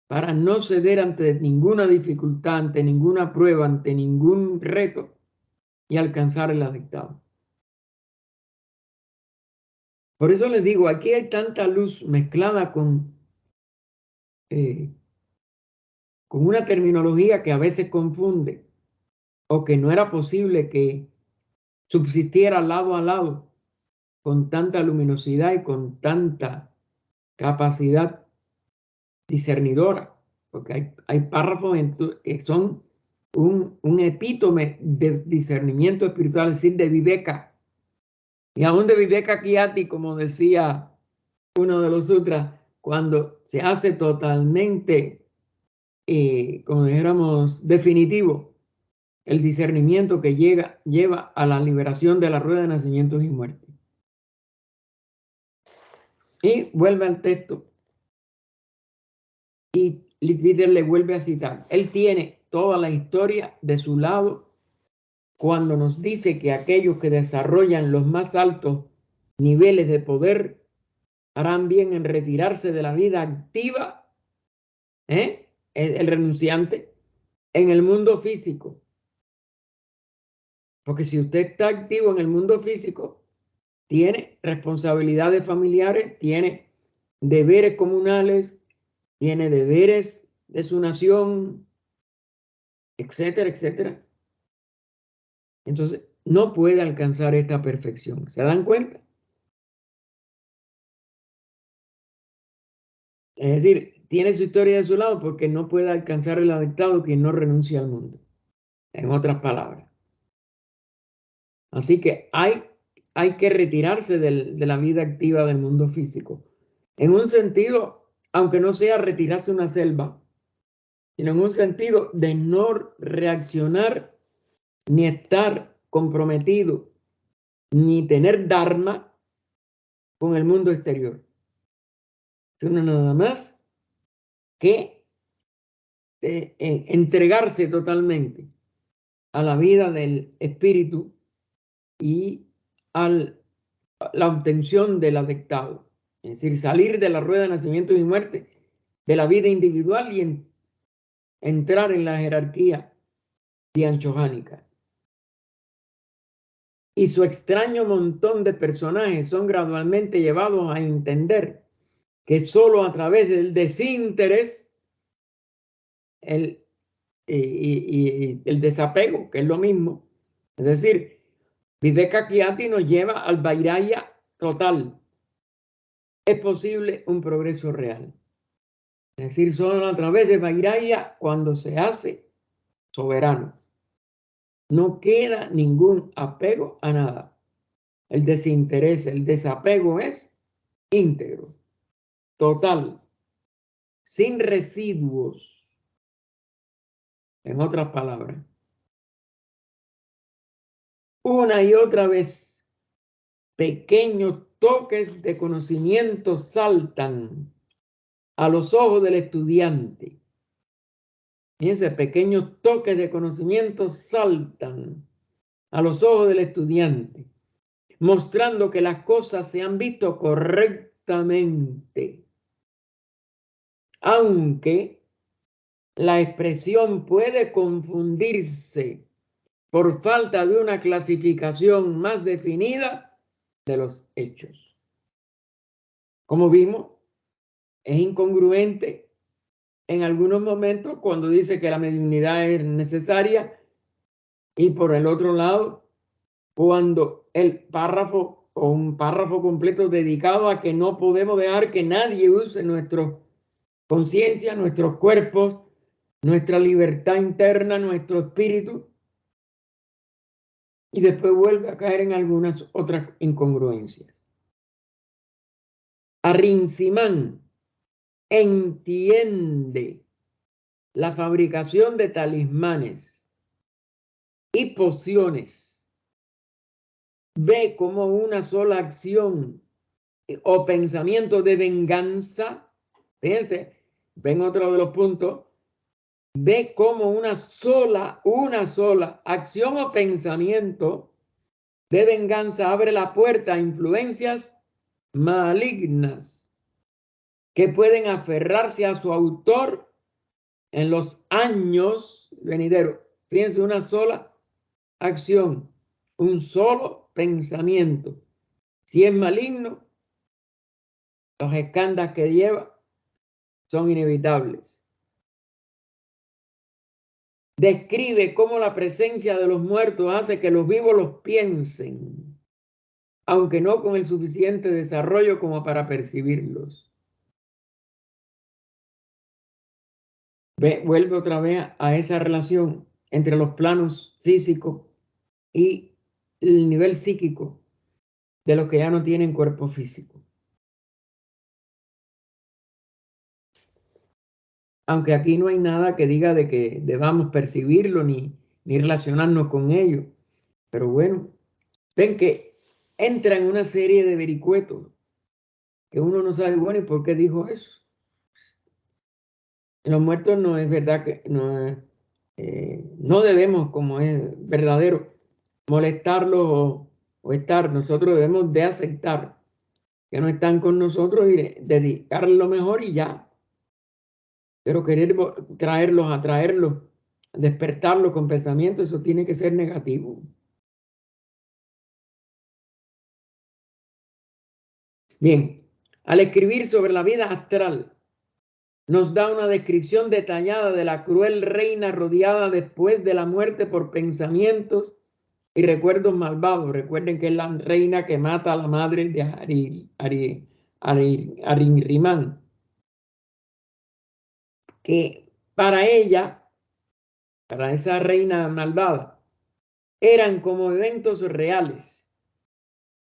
S1: para no ceder ante ninguna dificultad, ante ninguna prueba, ante ningún reto y alcanzar el adictado. Por eso les digo, aquí hay tanta luz mezclada con una terminología que a veces confunde o que no era posible que subsistiera lado a lado con tanta luminosidad y con tanta capacidad discernidora, porque hay párrafos que son un epítome de discernimiento espiritual, es decir, de viveka. Y aún de viveka kyati, como decía uno de los sutras, cuando se hace totalmente, como dijéramos, definitivo, el discernimiento que lleva a la liberación de la rueda de nacimientos y muertes. Y vuelve al texto. Y Leadbeater le vuelve a citar. Él tiene toda la historia de su lado cuando nos dice que aquellos que desarrollan los más altos niveles de poder harán bien en retirarse de la vida activa, el renunciante, en el mundo físico. Porque si usted está activo en el mundo físico, tiene responsabilidades familiares, tiene deberes comunales, tiene deberes de su nación, etcétera, etcétera. Entonces, no puede alcanzar esta perfección. ¿Se dan cuenta? Es decir, tiene su historia de su lado porque no puede alcanzar el adictado quien no renuncia al mundo. En otras palabras. Así que hay que retirarse de la vida activa del mundo físico. En un sentido, aunque no sea retirarse a una selva, sino en un sentido de no reaccionar ni estar comprometido ni tener dharma con el mundo exterior, sino nada más que entregarse totalmente a la vida del espíritu y a la obtención del adectado. Es decir, salir de la rueda de nacimiento y muerte, de la vida individual y entrar en la jerarquía dianchohánica. Y su extraño montón de personajes son gradualmente llevados a entender que solo a través del desinterés y el desapego, que es lo mismo, es decir, Viveka Kyati nos lleva al vairagya total. Es posible un progreso real. Es decir, solo a través de vairagya cuando se hace soberano. No queda ningún apego a nada. El desinterés, el desapego es íntegro, total, sin residuos. En otras palabras, una y otra vez, pequeños toques de conocimiento saltan a los ojos del estudiante. Fíjense, pequeños toques de conocimiento saltan a los ojos del estudiante, mostrando que las cosas se han visto correctamente, aunque la expresión puede confundirse por falta de una clasificación más definida de los hechos. Como vimos, es incongruente en algunos momentos cuando dice que la mediunidad es necesaria y por el otro lado, cuando el párrafo o un párrafo completo dedicado a que no podemos dejar que nadie use nuestra conciencia, nuestros cuerpos, nuestra libertad interna, nuestro espíritu, y después vuelve a caer en algunas otras incongruencias. Arrinzimán entiende la fabricación de talismanes y pociones. Ve como una sola acción o pensamiento de venganza. Fíjense, ven otro de los puntos. Ve como una sola acción o pensamiento de venganza abre la puerta a influencias malignas que pueden aferrarse a su autor en los años venideros. Fíjense, una sola acción, un solo pensamiento. Si es maligno, los escándalos que lleva son inevitables. Describe cómo la presencia de los muertos hace que los vivos los piensen, aunque no con el suficiente desarrollo como para percibirlos. Vuelve otra vez a esa relación entre los planos físicos y el nivel psíquico de los que ya no tienen cuerpo físico. Aunque aquí no hay nada que diga de que debamos percibirlo ni relacionarnos con ello. Pero bueno, ven que entra en una serie de vericuetos que uno no sabe, bueno, ¿y por qué dijo eso? Los muertos no es verdad que no debemos, como es verdadero, molestarlos o estar. Nosotros debemos de aceptar que no están con nosotros y dedicarles lo mejor y ya. Pero querer atraerlos, despertarlos con pensamientos, eso tiene que ser negativo. Bien, al escribir sobre la vida astral, nos da una descripción detallada de la cruel reina rodeada después de la muerte por pensamientos y recuerdos malvados. Recuerden que es la reina que mata a la madre de Arinrimán. Que para ella, para esa reina malvada, eran como eventos reales.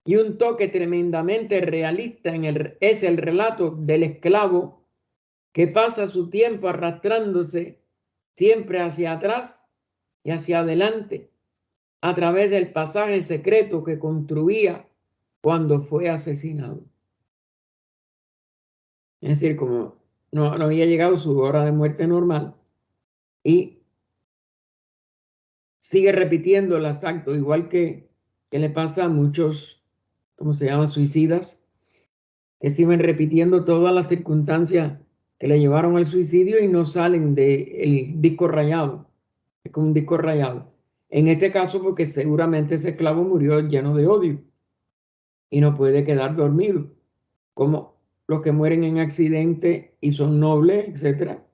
S1: Y un toque tremendamente realista es el relato del esclavo que pasa su tiempo arrastrándose siempre hacia atrás y hacia adelante a través del pasaje secreto que construía cuando fue asesinado. Es decir, como no había llegado su hora de muerte normal y sigue repitiendo el acto, igual que le pasa a muchos, ¿cómo se llama?, suicidas, que siguen repitiendo todas las circunstancias que le llevaron al suicidio y no salen del disco rayado. Es como un disco rayado. En este caso, porque seguramente ese esclavo murió lleno de odio y no puede quedar dormido, como los que mueren en accidente y son nobles, etcétera,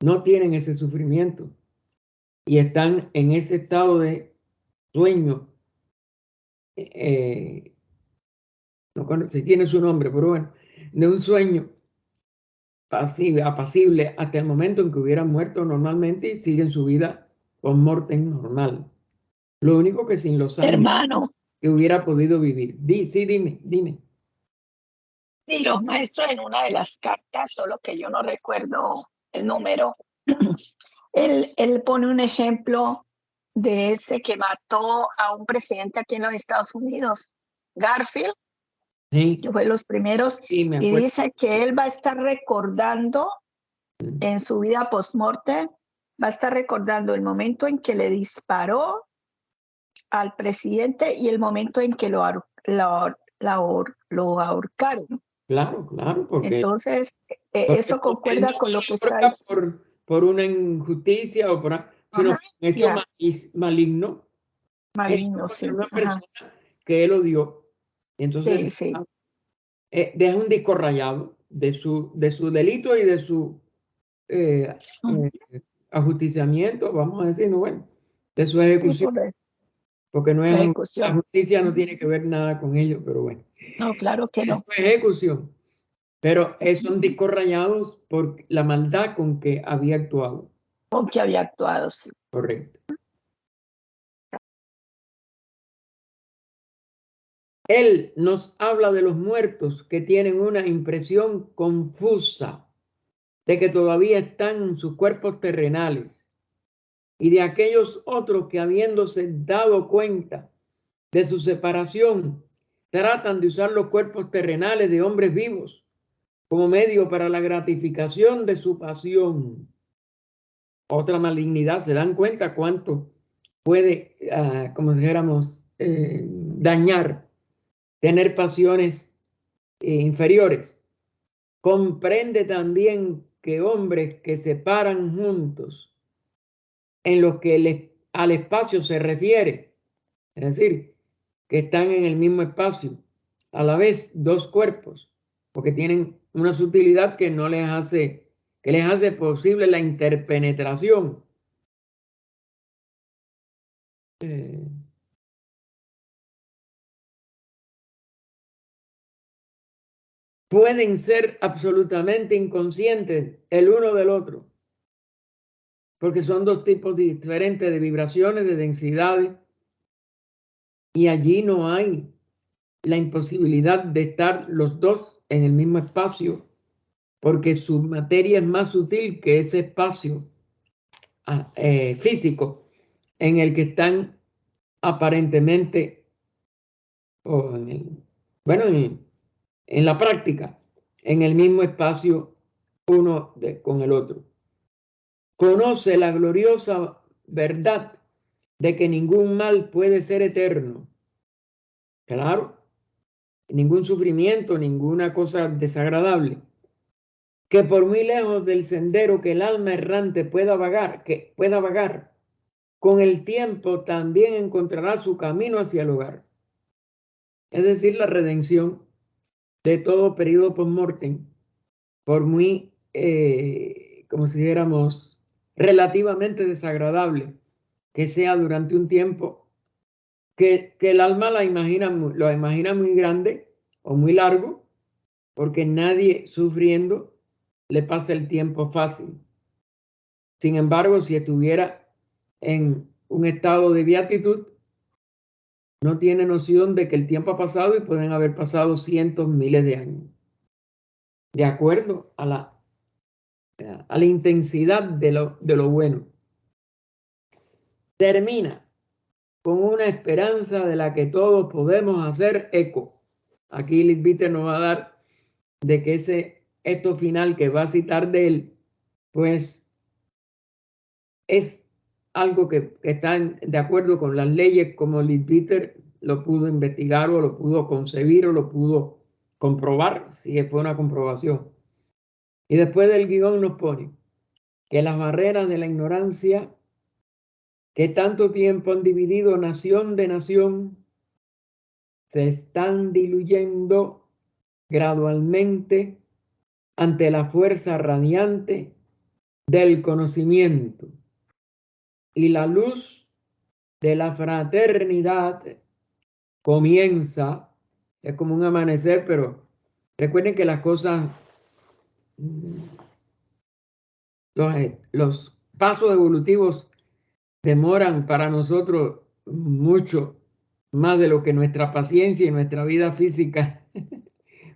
S1: no tienen ese sufrimiento y están en ese estado de sueño. No sé si tiene su nombre, pero bueno, de un sueño apacible hasta el momento en que hubieran muerto normalmente y siguen su vida post-mortem normal. Lo único que sin los años
S3: Hermano,
S1: que hubiera podido vivir. Sí, dime.
S3: y los maestros en una de las cartas, solo que yo no recuerdo el número, él pone un ejemplo de ese que mató a un presidente aquí en los Estados Unidos, Garfield,
S1: Sí,
S3: que fue los primeros,
S1: sí, me
S3: y
S1: acuerdo.
S3: dice que él va a estar recordando en su vida post-morte, va a estar recordando el momento en que le disparó al presidente y el momento en que lo ahorcaron.
S1: Claro, porque
S3: Entonces, eso
S1: él no
S3: concuerda con lo que
S1: se
S3: está
S1: ahorca
S3: diciendo.
S1: por una injusticia o sino
S3: Ajá,
S1: por un hecho
S3: ya,
S1: maligno hecho
S3: maligno,
S1: contra
S3: sí.
S1: una
S3: Ajá,
S1: persona que él odió. Y entonces
S3: sí.
S1: deja un disco rayado de su delito y de su
S3: Ujú,
S1: ajusticiamiento, vamos a decir, no, bueno, de su
S3: sí,
S1: ejecución,
S3: correcto.
S1: porque no
S3: La
S1: es la
S3: ejecución.
S1: justicia no
S3: Ujú.
S1: tiene que ver nada con ello, pero bueno,
S3: No, claro que
S1: es
S3: no.
S1: su ejecución. Pero son discos rayados por la maldad con que había actuado.
S3: Con que había actuado, sí.
S1: Correcto. Él nos habla de los muertos que tienen una impresión confusa de que todavía están en sus cuerpos terrenales y de aquellos otros que habiéndose dado cuenta de su separación, tratan de usar los cuerpos terrenales de hombres vivos como medio para la gratificación de su pasión. Otra malignidad, se dan cuenta cuánto puede, como dijéramos, dañar, tener pasiones inferiores. Comprende también que hombres que se paran juntos en los que al espacio se refiere, es decir, que están en el mismo espacio, a la vez dos cuerpos, porque tienen una sutilidad que no les hace, que les hace posible la interpenetración. Pueden ser absolutamente inconscientes el uno del otro, porque son dos tipos diferentes de vibraciones, de densidades, y allí no hay la imposibilidad de estar los dos en el mismo espacio, porque su materia es más sutil que ese espacio físico en el que están aparentemente, o bueno, en la práctica, en el mismo espacio uno con el otro. Conoce la gloriosa verdad de que ningún mal puede ser eterno. Claro, ningún sufrimiento, ninguna cosa desagradable. Que por muy lejos del sendero que el alma errante pueda vagar, con el tiempo también encontrará su camino hacia el hogar. Es decir, la redención de todo periodo post-mortem, por muy, como si dijéramos, relativamente desagradable que sea durante un tiempo, que el alma lo imagina muy grande o muy largo, porque nadie sufriendo le pasa el tiempo fácil. Sin embargo, si estuviera en un estado de beatitud, no tiene noción de que el tiempo ha pasado y pueden haber pasado cientos, miles de años. De acuerdo a la intensidad de lo bueno. Termina con una esperanza de la que todos podemos hacer eco. Aquí Leadbeater nos va a dar de que esto final que va a citar de él, pues es algo que está de acuerdo con las leyes como Leadbeater lo pudo investigar o lo pudo concebir o lo pudo comprobar, si fue una comprobación. Y después del guión nos pone que las barreras de la ignorancia que tanto tiempo han dividido nación de nación se están diluyendo gradualmente ante la fuerza radiante del conocimiento, y la luz de la fraternidad comienza, es como un amanecer, pero recuerden que las cosas, los pasos evolutivos demoran para nosotros mucho más de lo que nuestra paciencia y nuestra vida física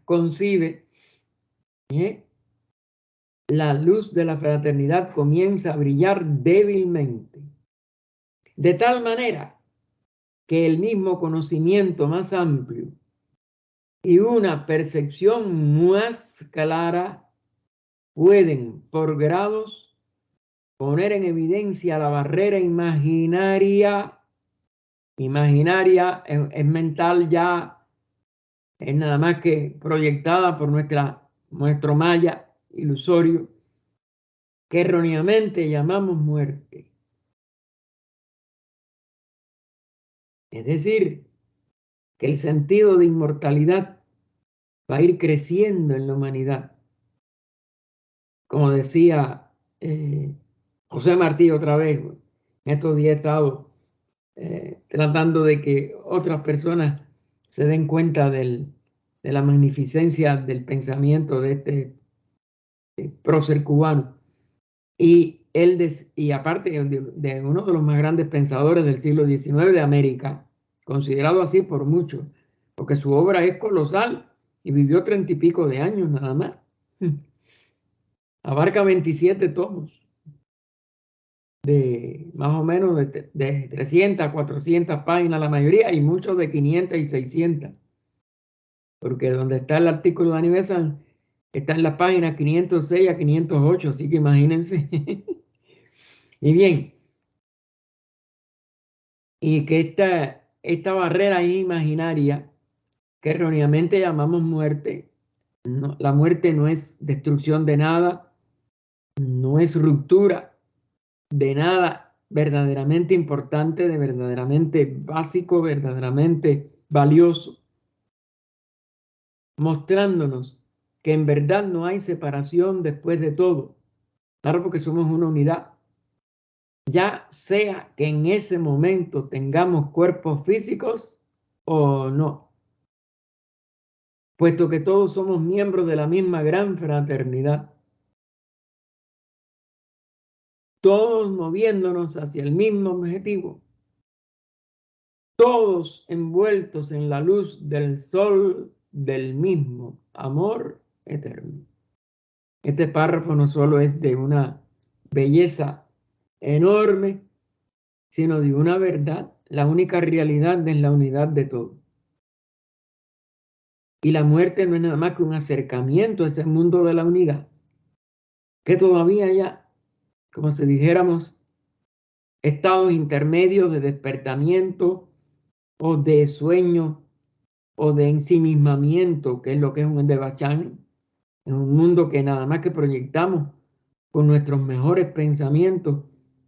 S1: concibe. La luz de la fraternidad comienza a brillar débilmente, de tal manera que el mismo conocimiento más amplio y una percepción más clara pueden, por grados, poner en evidencia la barrera imaginaria. Imaginaria es mental, ya es nada más que proyectada por nuestro maya ilusorio, que erróneamente llamamos muerte. Es decir, que el sentido de inmortalidad va a ir creciendo en la humanidad. Como decía José Martí otra vez, en estos días he estado tratando de que otras personas se den cuenta de la magnificencia del pensamiento de este prócer cubano. Y aparte de uno de los más grandes pensadores del siglo XIX de América, considerado así por muchos, porque su obra es colosal y vivió 30 y pico de años nada más. Abarca 27 tomos de más o menos de 300 a 400 páginas la mayoría, y muchos de 500 y 600. Porque donde está el artículo de Aníbal Besant está en las páginas 506 a 508, así que imagínense. Y bien, y que esta barrera imaginaria que erróneamente llamamos muerte, no, la muerte no es destrucción de nada, no es ruptura de nada verdaderamente importante, de verdaderamente básico, verdaderamente valioso, mostrándonos que en verdad no hay separación después de todo. Claro, porque somos una unidad. Ya sea que en ese momento tengamos cuerpos físicos o no, puesto que todos somos miembros de la misma gran fraternidad, todos moviéndonos hacia el mismo objetivo, todos envueltos en la luz del sol del mismo amor eterno. Este párrafo no solo es de una belleza enorme, sino de una verdad. La única realidad es la unidad de todo. Y la muerte no es nada más que un acercamiento a ese mundo de la unidad, que todavía ya, como si dijéramos, estados intermedios de despertamiento o de sueño o de ensimismamiento, que es lo que es un Devachan, en un mundo que nada más que proyectamos con nuestros mejores pensamientos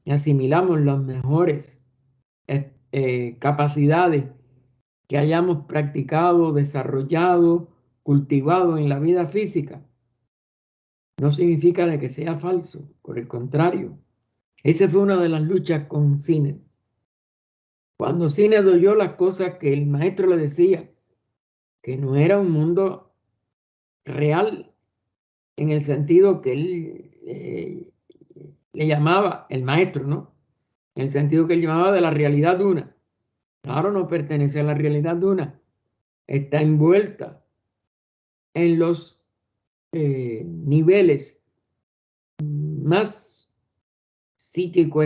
S1: y asimilamos las mejores capacidades que hayamos practicado, desarrollado, cultivado en la vida física. No significa de que sea falso, por el contrario. Esa fue una de las luchas con Sinnett. Cuando Sinnett oyó las cosas que el maestro le decía, que no era un mundo real en el sentido que él le llamaba, el maestro, ¿no? En el sentido que él llamaba de la realidad una. Claro, no pertenece a la realidad una. Está envuelta en los niveles más psíquicos